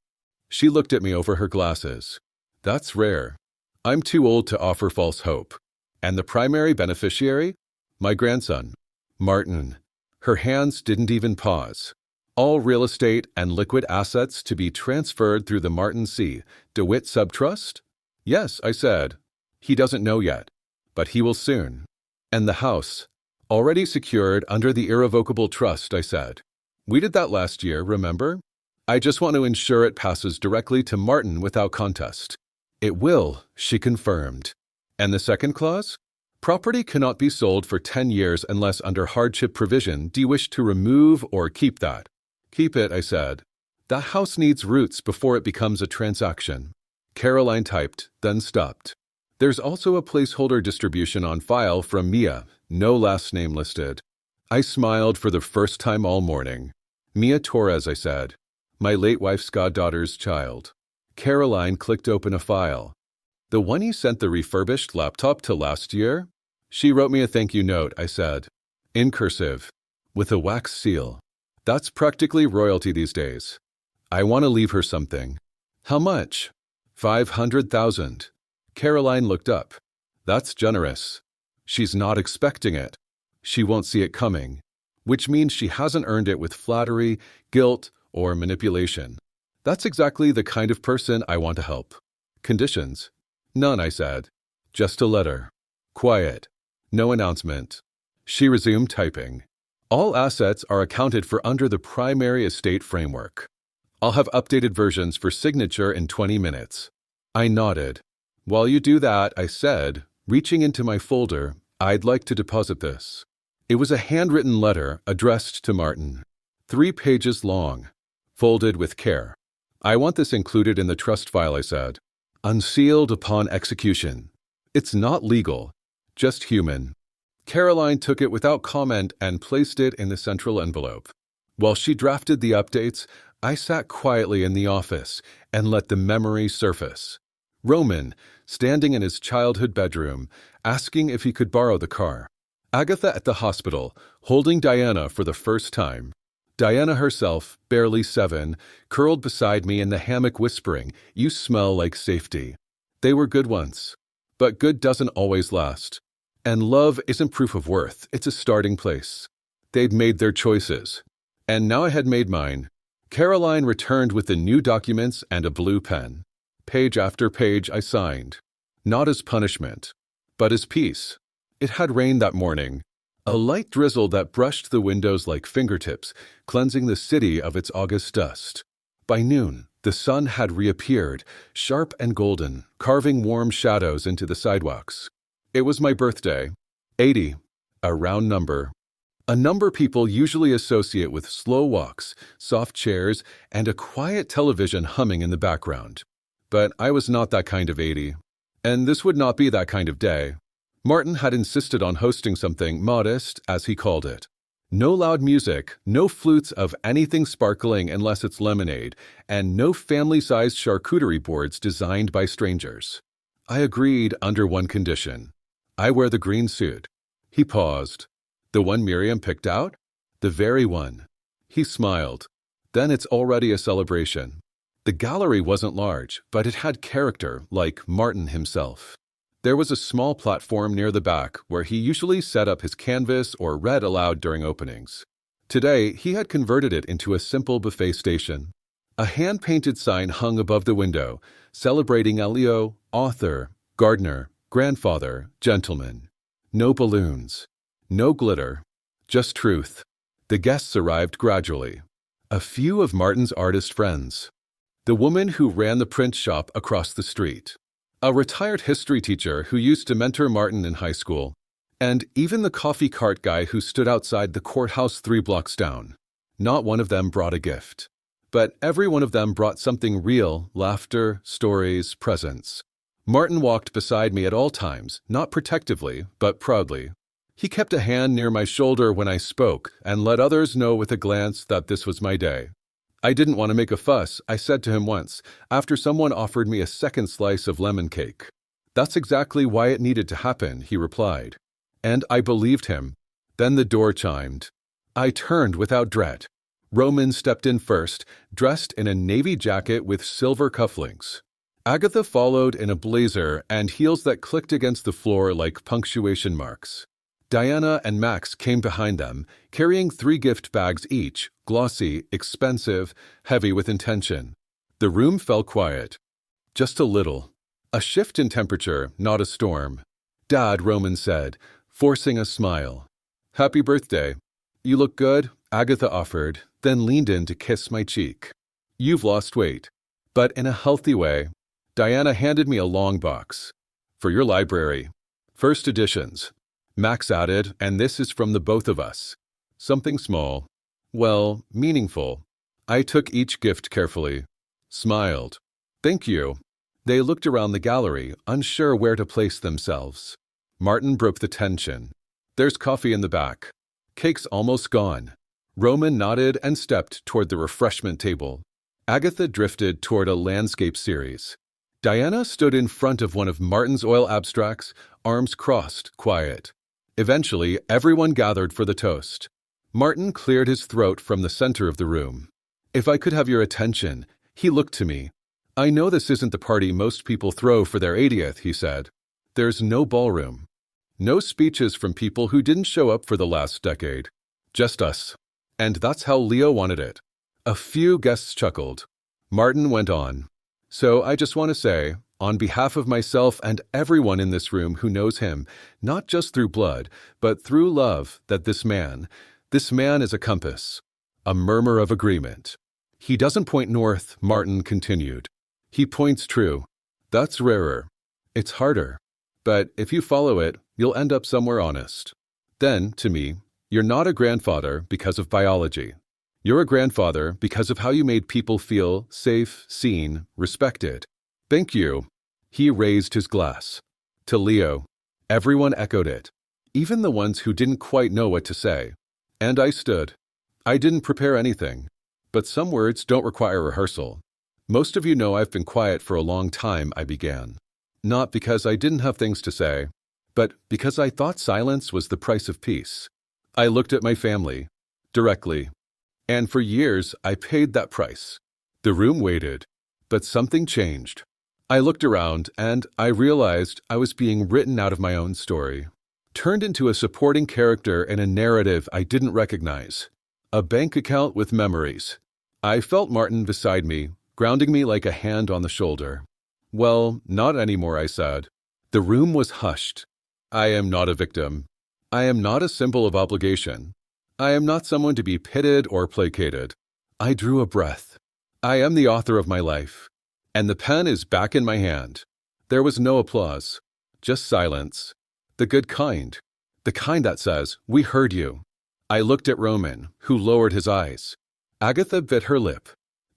Speaker 1: She looked at me over her glasses. "That's rare. I'm too old to offer false hope. And the primary beneficiary? My grandson, Martin." Her hands didn't even pause. "All real estate and liquid assets to be transferred through the Martin C. DeWitt Subtrust?" "Yes," I said. "He doesn't know yet, but he will soon." "And the house? Already secured under the irrevocable trust," I said. "We did that last year, remember? I just want to ensure it passes directly to Martin without contest." "It will," she confirmed. "And the second clause? Property cannot be sold for 10 years unless under hardship provision. Do you wish to remove or keep that?" "Keep it," I said. "The house needs roots before it becomes a transaction." Caroline typed, then stopped. "There's also a placeholder distribution on file from Mia, no last name listed." I smiled for the first time all morning. "Mia Torres," I said. "My late wife's goddaughter's child." Caroline clicked open a file. "The one you sent the refurbished laptop to last year?" "She wrote me a thank you note," I said. In cursive, with a wax seal. That's practically royalty these days. I want to leave her something. "How much?" $500,000. Caroline looked up. "That's generous." She's not expecting it. She won't see it coming, which means she hasn't earned it with flattery, guilt, or manipulation. That's exactly the kind of person I want to help. "Conditions?" "None," I said. "Just a letter. Quiet. No announcement." She resumed typing. "All assets are accounted for under the primary estate framework. I'll have updated versions for signature in 20 minutes. I nodded. "While you do that," I said, reaching into my folder, "I'd like to deposit this." It was a handwritten letter addressed to Martin. 3 pages long, folded with care. "I want this included in the trust file," I said. "Unsealed upon execution. It's not legal, just human." Caroline took it without comment and placed it in the central envelope. While she drafted the updates, I sat quietly in the office and let the memory surface. Roman, standing in his childhood bedroom, asking if he could borrow the car. Agatha at the hospital, holding Diana for the first time. Diana herself, barely 7, curled beside me in the hammock whispering, "You smell like safety." They were good once. But good doesn't always last. And love isn't proof of worth, it's a starting place. They'd made their choices. And now I had made mine. Caroline returned with the new documents and a blue pen. Page after page I signed. Not as punishment, but as peace. It had rained that morning. A light drizzle that brushed the windows like fingertips, cleansing the city of its August dust. By noon, the sun had reappeared, sharp and golden, carving warm shadows into the sidewalks. It was my birthday. 80, a round number. A number people usually associate with slow walks, soft chairs, and a quiet television humming in the background. But I was not that kind of 80. And this would not be that kind of day. Martin had insisted on hosting something modest, as he called it. No loud music, no flutes of anything sparkling unless it's lemonade, and no family-sized charcuterie boards designed by strangers. I agreed under one condition. I wear the green suit. He paused. The one Miriam picked out? The very one. He smiled. Then it's already a celebration. The gallery wasn't large, but it had character, like Martin himself. There was a small platform near the back where he usually set up his canvas or read aloud during openings. Today, he had converted it into a simple buffet station. A hand-painted sign hung above the window, celebrating Elio, author, gardener, grandfather, gentleman. No balloons. No glitter. Just truth. The guests arrived gradually. A few of Martin's artist friends. The woman who ran the print shop across the street. A retired history teacher who used to mentor Martin in high school, and even the coffee cart guy who stood outside the courthouse 3 blocks down. Not one of them brought a gift. But every one of them brought something real, laughter, stories, presents. Martin walked beside me at all times, not protectively, but proudly. He kept a hand near my shoulder when I spoke and let others know with a glance that this was my day. I didn't want to make a fuss, I said to him once, after someone offered me a second slice of lemon cake. That's exactly why it needed to happen, he replied. And I believed him. Then the door chimed. I turned without dread. Roman stepped in first, dressed in a navy jacket with silver cufflinks. Agatha followed in a blazer and heels that clicked against the floor like punctuation marks. Diana and Max came behind them, carrying 3 gift bags each, glossy, expensive, heavy with intention. The room fell quiet. Just a little. A shift in temperature, not a storm. "Dad," Roman said, forcing a smile. "Happy birthday." "You look good," Agatha offered, then leaned in to kiss my cheek. "You've lost weight." But in a healthy way. Diana handed me a long box. "For your library. First editions." Max added, "And this is from the both of us." Something small. Well, meaningful. I took each gift carefully. Smiled. "Thank you." They looked around the gallery, unsure where to place themselves. Martin broke the tension. "There's coffee in the back." "Cake's almost gone." Roman nodded and stepped toward the refreshment table. Agatha drifted toward a landscape series. Diana stood in front of one of Martin's oil abstracts, arms crossed, quiet. Eventually, everyone gathered for the toast. Martin cleared his throat from the center of the room. "If I could have your attention," he looked to me. "I know this isn't the party most people throw for their 80th, he said. "There's no ballroom. No speeches from people who didn't show up for the last decade. Just us. And that's how Leo wanted it." A few guests chuckled. Martin went on. "So I just want to say, on behalf of myself and everyone in this room who knows him, not just through blood, but through love, that this man is a compass, a murmur of agreement. He doesn't point north," Martin continued. "He points true. That's rarer. It's harder. But if you follow it, you'll end up somewhere honest. Then, to me, you're not a grandfather because of biology. You're a grandfather because of how you made people feel safe, seen, respected. Thank you." He raised his glass. To Leo. Everyone echoed it, even the ones who didn't quite know what to say. And I stood. I didn't prepare anything, but some words don't require rehearsal. Most of you know I've been quiet for a long time, I began. Not because I didn't have things to say, but because I thought silence was the price of peace. I looked at my family, directly, and for years I paid that price. The room waited, but something changed. I looked around and I realized I was being written out of my own story, turned into a supporting character in a narrative I didn't recognize, a bank account with memories. I felt Martin beside me, grounding me like a hand on the shoulder. Well, not anymore, I said. The room was hushed. I am not a victim. I am not a symbol of obligation. I am not someone to be pitted or placated. I drew a breath. I am the author of my life, and the pen is back in my hand. There was no applause, just silence. The good kind. The kind that says, "We heard you." I looked at Roman, who lowered his eyes. Agatha bit her lip.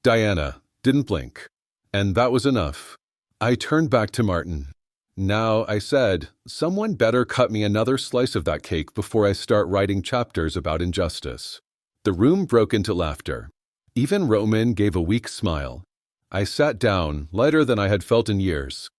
Speaker 1: Diana didn't blink. And that was enough. I turned back to Martin. Now, I said, someone better cut me another slice of that cake before I start writing chapters about injustice. The room broke into laughter. Even Roman gave a weak smile. I sat down, lighter than I had felt in years.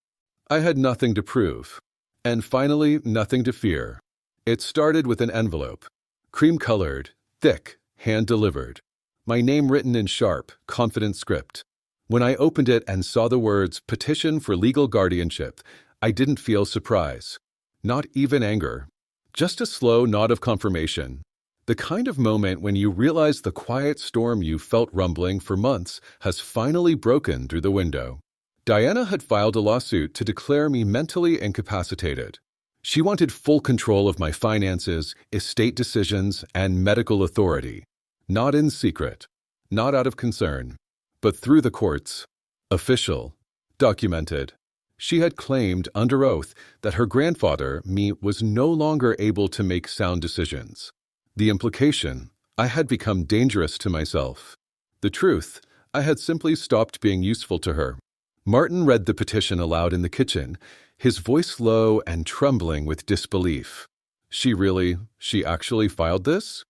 Speaker 1: I had nothing to prove. And finally, nothing to fear. It started with an envelope. Cream-colored, thick, hand-delivered. My name written in sharp, confident script. When I opened it and saw the words, "Petition for Legal Guardianship," I didn't feel surprise. Not even anger. Just a slow nod of confirmation. The kind of moment when you realize the quiet storm you felt rumbling for months has finally broken through the window. Diana had filed a lawsuit to declare me mentally incapacitated. She wanted full control of my finances, estate decisions, and medical authority. Not in secret. Not out of concern. But through the courts. Official. Documented. She had claimed under oath that her grandfather, me, was no longer able to make sound decisions. The implication, I had become dangerous to myself. The truth, I had simply stopped being useful to her. Martin read the petition aloud in the kitchen, his voice low and trembling with disbelief. She actually filed this?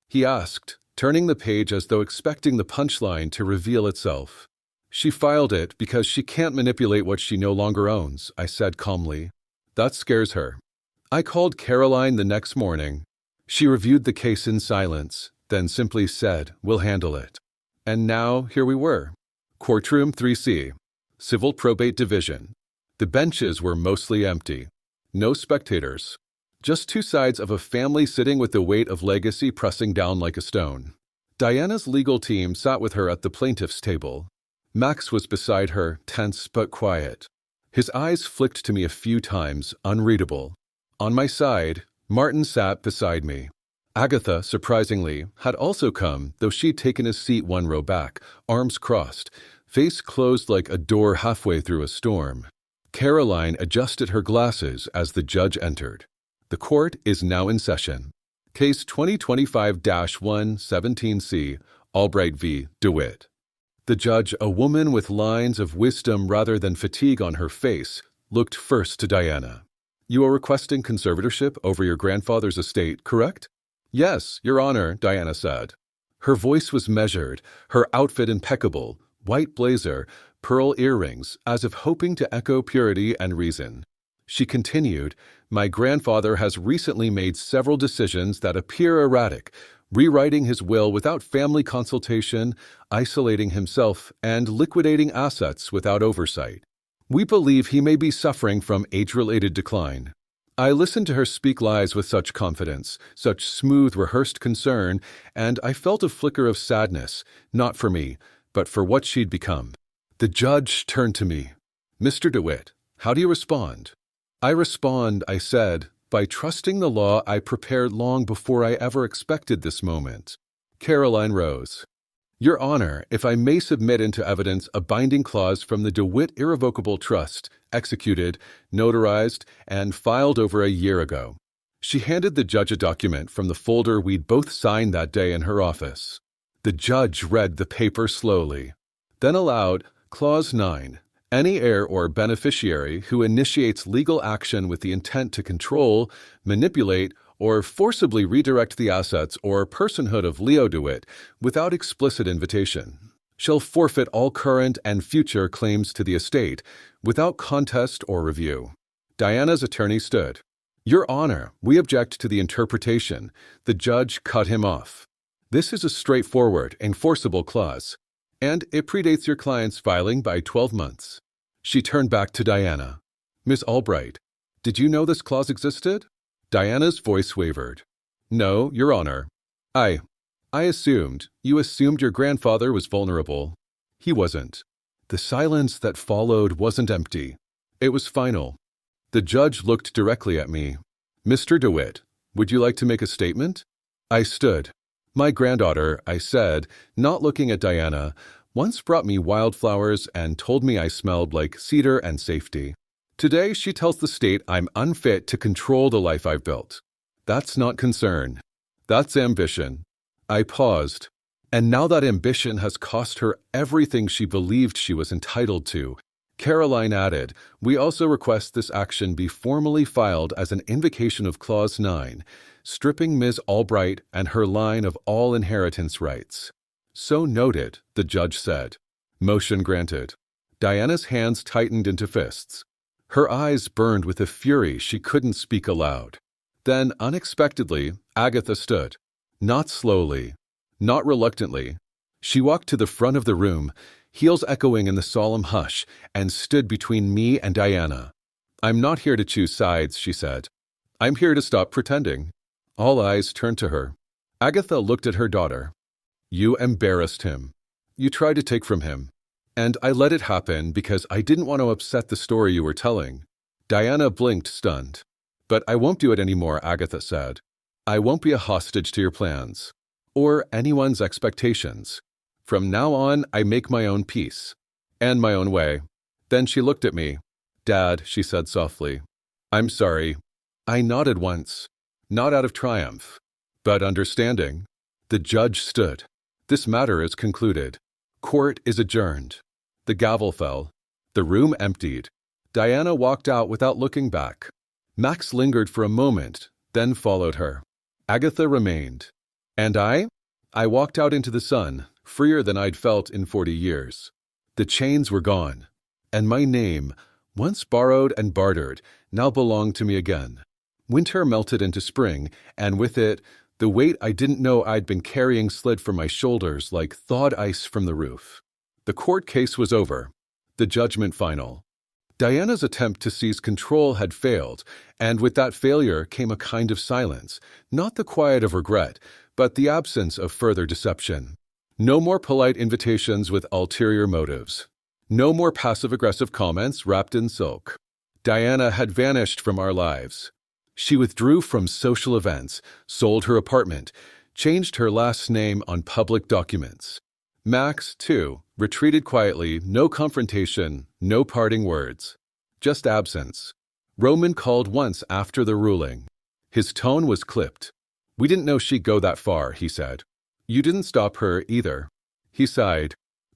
Speaker 1: He asked, turning the page as though expecting the punchline to reveal itself. She filed it because she can't manipulate what she no longer owns, I said calmly. That scares her. I called Caroline the next morning. She reviewed the case in silence, then simply said, "We'll handle it." And now, here we were. Courtroom 3C. Civil Probate Division. The benches were mostly empty. No spectators. Just two sides of a family sitting with the weight of legacy pressing down like a stone. Diana's legal team sat with her at the plaintiff's table. Max was beside her, tense but quiet. His eyes flicked to me a few times, unreadable. On my side, Martin sat beside me. Agatha, surprisingly, had also come, though she'd taken a seat one row back, arms crossed, face closed like a door halfway through a storm. Caroline adjusted her glasses as the judge entered. The court is now in session. Case 2025-1 17C, Albright v. DeWitt. The judge, a woman with lines of wisdom rather than fatigue on her face, looked first to Diana. "You are requesting conservatorship over your grandfather's estate, correct?" "Yes, Your Honor," Diana said. Her voice was measured, her outfit impeccable, white blazer, pearl earrings, as if hoping to echo purity and reason. She continued, "My grandfather has recently made several decisions that appear erratic, rewriting his will without family consultation, isolating himself, and liquidating assets without oversight. We believe he may be suffering from age-related decline." I listened to her speak lies with such confidence, such smooth, rehearsed concern, and I felt a flicker of sadness, not for me, but for what she'd become. The judge turned to me. "Mr. DeWitt, how do you respond?" "I respond," I said, "by trusting the law I prepared long before I ever expected this moment." Caroline rose. "Your Honor, if I may submit into evidence a binding clause from the DeWitt Irrevocable Trust, executed, notarized, and filed over a year ago." She handed the judge a document from the folder we'd both signed that day in her office. The judge read the paper slowly. Then aloud, Clause 9. Any heir or beneficiary who initiates legal action with the intent to control, manipulate, or forcibly redirect the assets or personhood of Leo DeWitt without explicit invitation shall forfeit all current and future claims to the estate without contest or review. Diana's attorney stood. Your Honor, we object to the interpretation. The judge cut him off. This is a straightforward, enforceable clause, and it predates your client's filing by 12 months. She turned back to Diana. Miss Albright, did you know this clause existed? Diana's voice wavered. No, Your Honor. I assumed. You assumed your grandfather was vulnerable. He wasn't. The silence that followed wasn't empty. It was final. The judge looked directly at me. Mr. DeWitt, would you like to make a statement? I stood. My granddaughter, I said, not looking at Diana, once brought me wildflowers and told me I smelled like cedar and safety. Today she tells the state I'm unfit to control the life I've built. That's not concern. That's ambition. I paused. And now that ambition has cost her everything she believed she was entitled to, Caroline added, we also request this action be formally filed as an invocation of Clause 9, stripping Ms. Albright and her line of all inheritance rights. So noted, the judge said. Motion granted. Diana's hands tightened into fists. Her eyes burned with a fury she couldn't speak aloud. Then, unexpectedly, Agatha stood. Not slowly, not reluctantly. She walked to the front of the room, heels echoing in the solemn hush, and stood between me and Diana. I'm not here to choose sides, she said. I'm here to stop pretending. All eyes turned to her. Agatha looked at her daughter. You embarrassed him. You tried to take from him. And I let it happen because I didn't want to upset the story you were telling. Diana blinked, stunned. But I won't do it anymore, Agatha said. I won't be a hostage to your plans, or anyone's expectations. From now on, I make my own peace, and my own way. Then she looked at me. Dad, she said softly. I'm sorry. I nodded once, not out of triumph, but understanding. The judge stood. This matter is concluded. Court is adjourned. The gavel fell. The room emptied. Diana walked out without looking back. Max lingered for a moment, then followed her. Agatha remained. And I walked out into the sun, freer than I'd felt in 40 years. The chains were gone, and my name, once borrowed and bartered, now belonged to me again. Winter melted into spring, and with it, the weight I didn't know I'd been carrying slid from my shoulders like thawed ice from the roof. The court case was over, the judgment final. Diana's attempt to seize control had failed, and with that failure came a kind of silence, not the quiet of regret, but the absence of further deception. No more polite invitations with ulterior motives. No more passive-aggressive comments wrapped in silk. Diana had vanished from our lives. She withdrew from social events, sold her apartment, changed her last name on public documents. Max, too, retreated quietly, no confrontation, no parting words. Just absence. Roman called once after the ruling. His tone was clipped. We didn't know she'd go that far, he said. You didn't stop her either. He sighed.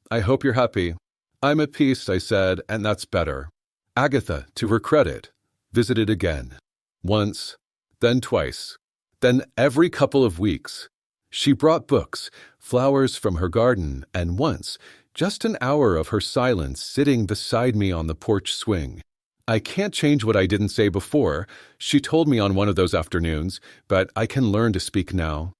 Speaker 1: I hope you're happy. I'm at peace, I said, and that's better. Agatha, to her credit, visited again. Once, then twice, then every couple of weeks. She brought books, flowers from her garden, and once, just an hour of her silence sitting beside me on the porch swing. I can't change what I didn't say before, she told me on one of those afternoons, but I can learn to speak now.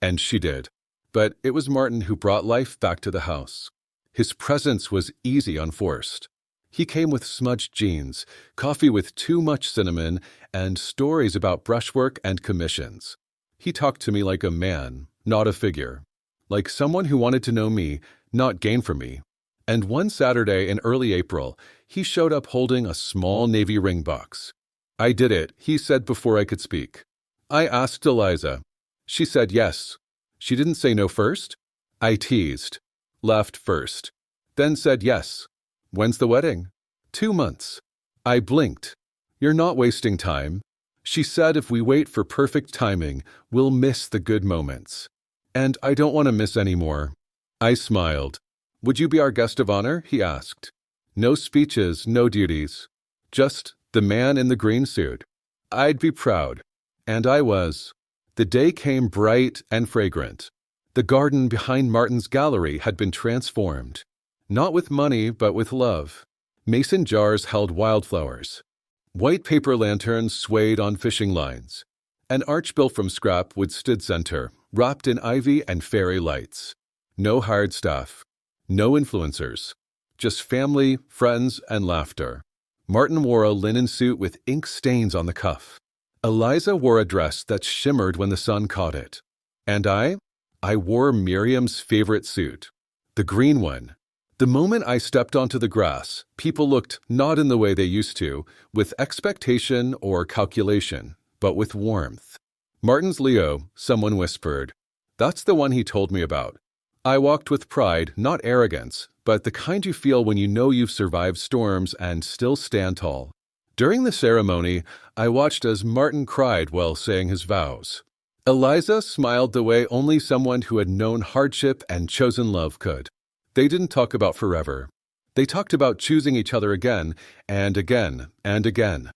Speaker 1: And she did. But it was Martin who brought life back to the house. His presence was easy unforced. He came with smudged jeans, coffee with too much cinnamon, and stories about brushwork and commissions. He talked to me like a man, not a figure. Like someone who wanted to know me, not gain from me. And one Saturday in early April, he showed up holding a small navy ring box. I did it, he said before I could speak. I asked Eliza. She said yes. She didn't say no first. I teased. Laughed first. Then said yes. When's the wedding? 2 months. I blinked. You're not wasting time. She said if we wait for perfect timing, we'll miss the good moments. And I don't want to miss any more. I smiled. Would you be our guest of honor? He asked. No speeches, no duties. Just the man in the green suit. I'd be proud. And I was. The day came bright and fragrant. The garden behind Martin's gallery had been transformed, not with money but with love. Mason jars held wildflowers. White paper lanterns swayed on fishing lines. An arch built from scrap wood stood center, wrapped in ivy and fairy lights. No hired staff. No influencers. Just family, friends, and laughter. Martin wore a linen suit with ink stains on the cuff. Eliza wore a dress that shimmered when the sun caught it. And I wore Miriam's favorite suit. The green one. The moment I stepped onto the grass, people looked not in the way they used to, with expectation or calculation, but with warmth. Martin's Leo, someone whispered. That's the one he told me about. I walked with pride, not arrogance, but the kind you feel when you know you've survived storms and still stand tall. During the ceremony, I watched as Martin cried while saying his vows. Eliza smiled the way only someone who had known hardship and chosen love could. They didn't talk about forever. They talked about choosing each other again and again and again.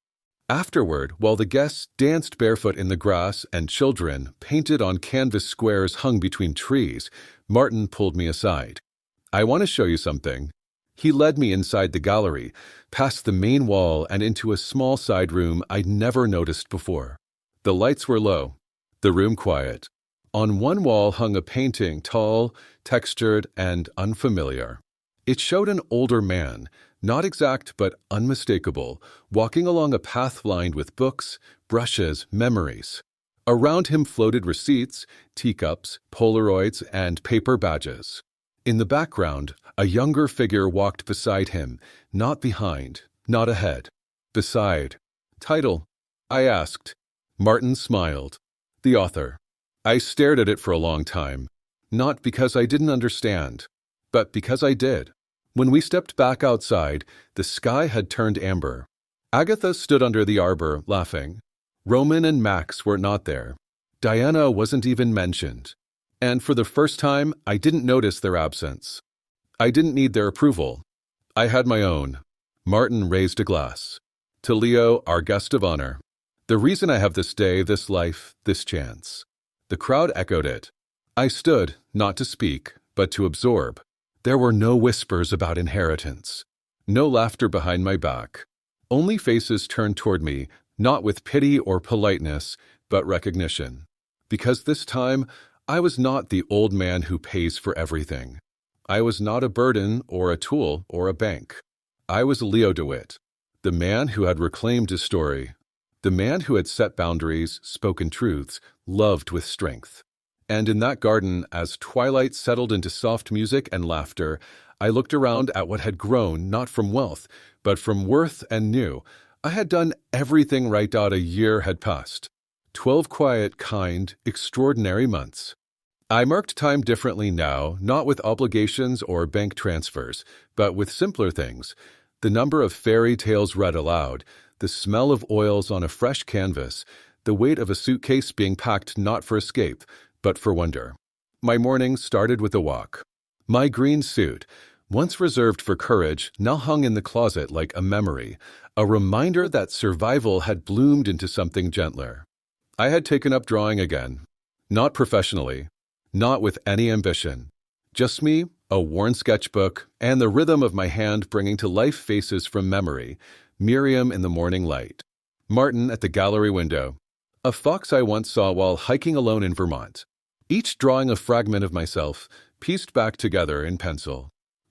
Speaker 1: Afterward, while the guests danced barefoot in the grass and children painted on canvas squares hung between trees, Martin pulled me aside. I want to show you something. He led me inside the gallery, past the main wall and into a small side room I'd never noticed before. The lights were low, the room quiet. On one wall hung a painting, tall, textured, and unfamiliar. It showed an older man, not exact but unmistakable, walking along a path lined with books, brushes, memories. Around him floated receipts, teacups, Polaroids, and paper badges. In the background, a younger figure walked beside him, not behind, not ahead. Beside. Title? I asked. Martin smiled. The author. I stared at it for a long time, not because I didn't understand, but because I did. When we stepped back outside, the sky had turned amber. Agatha stood under the arbor, laughing. Roman and Max were not there. Diana wasn't even mentioned. And for the first time, I didn't notice their absence. I didn't need their approval. I had my own. Martin raised a glass. To Leo, our guest of honor. The reason I have this day, this life, this chance. The crowd echoed it. I stood, not to speak, but to absorb. There were no whispers about inheritance. No laughter behind my back. Only faces turned toward me, not with pity or politeness, but recognition. Because this time, I was not the old man who pays for everything. I was not a burden or a tool or a bank. I was Leo DeWitt, the man who had reclaimed his story. The man who had set boundaries, spoken truths, loved with strength. And in that garden, as twilight settled into soft music and laughter, I looked around at what had grown not from wealth, but from worth and knew. I had done everything right. A year had passed. 12 quiet, kind, extraordinary months. I marked time differently now, not with obligations or bank transfers, but with simpler things. The number of fairy tales read aloud, the smell of oils on a fresh canvas, the weight of a suitcase being packed not for escape, but for wonder. My morning started with a walk. My green suit, once reserved for courage, now hung in the closet like a memory, a reminder that survival had bloomed into something gentler. I had taken up drawing again. Not professionally, not with any ambition. Just me, a worn sketchbook, and the rhythm of my hand bringing to life faces from memory. Miriam in the morning light. Martin at the gallery window. A fox I once saw while hiking alone in Vermont. Each drawing a fragment of myself, pieced back together in pencil.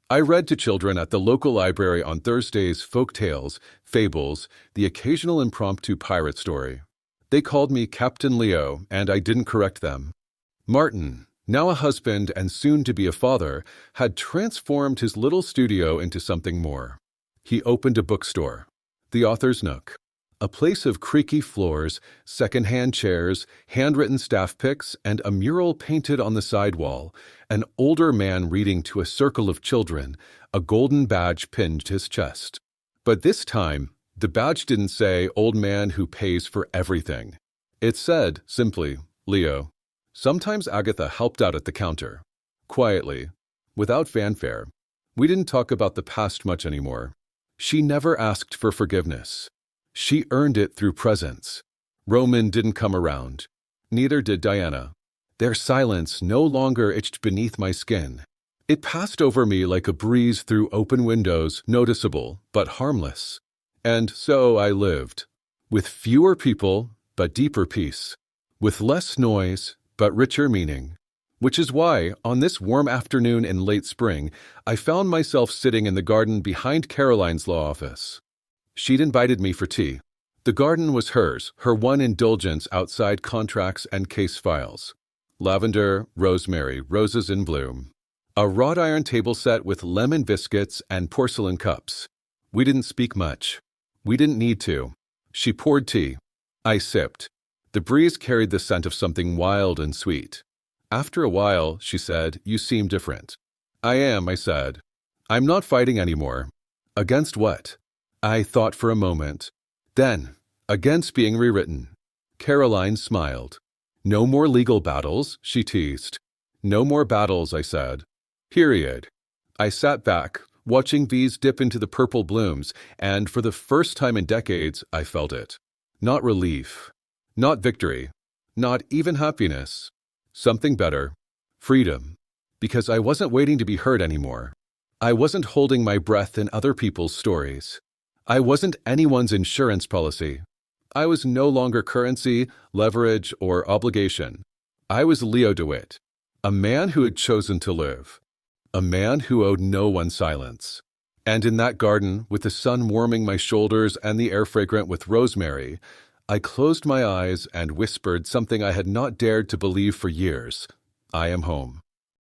Speaker 1: I read to children at the local library on Thursdays folk tales, fables, the occasional impromptu pirate story. They called me Captain Leo, and I didn't correct them. Martin, now a husband and soon to be a father, had transformed his little studio into something more. He opened a bookstore. The Author's Nook, a place of creaky floors, second-hand chairs, handwritten staff picks, and a mural painted on the side wall, an older man reading to a circle of children, a golden badge pinned to his chest. But this time, the badge didn't say old man who pays for everything. It said, simply, Leo. Sometimes Agatha helped out at the counter. Quietly, without fanfare. We didn't talk about the past much anymore. She never asked for forgiveness. She earned it through presence. Roman didn't come around. Neither did Diana. Their silence no longer itched beneath my skin. It passed over me like a breeze through open windows, noticeable but harmless. And so I lived, with fewer people but deeper peace, with less noise but richer meaning. Which is why, on this warm afternoon in late spring, I found myself sitting in the garden behind Caroline's law office. She'd invited me for tea. The garden was hers, her one indulgence outside contracts and case files. Lavender, rosemary, roses in bloom. A wrought iron table set with lemon biscuits and porcelain cups. We didn't speak much. We didn't need to. She poured tea. I sipped. The breeze carried the scent of something wild and sweet. After a while, she said, "You seem different." "I am," I said. "I'm not fighting anymore." "Against what?" I thought for a moment. Then, against being rewritten. Caroline smiled. "No more legal battles," she teased. "No more battles," I said. Period. I sat back, watching bees dip into the purple blooms, and for the first time in decades, I felt it. Not relief. Not victory. Not even happiness. Something better. Freedom. Because I wasn't waiting to be heard anymore. I wasn't holding my breath in other people's stories. I wasn't anyone's insurance policy. I was no longer currency, leverage, or obligation. I was Leo DeWitt, a man who had chosen to live. A man who owed no one silence. And in that garden, with the sun warming my shoulders and the air fragrant with rosemary, I closed my eyes and whispered something I had not dared to believe for years. I am home.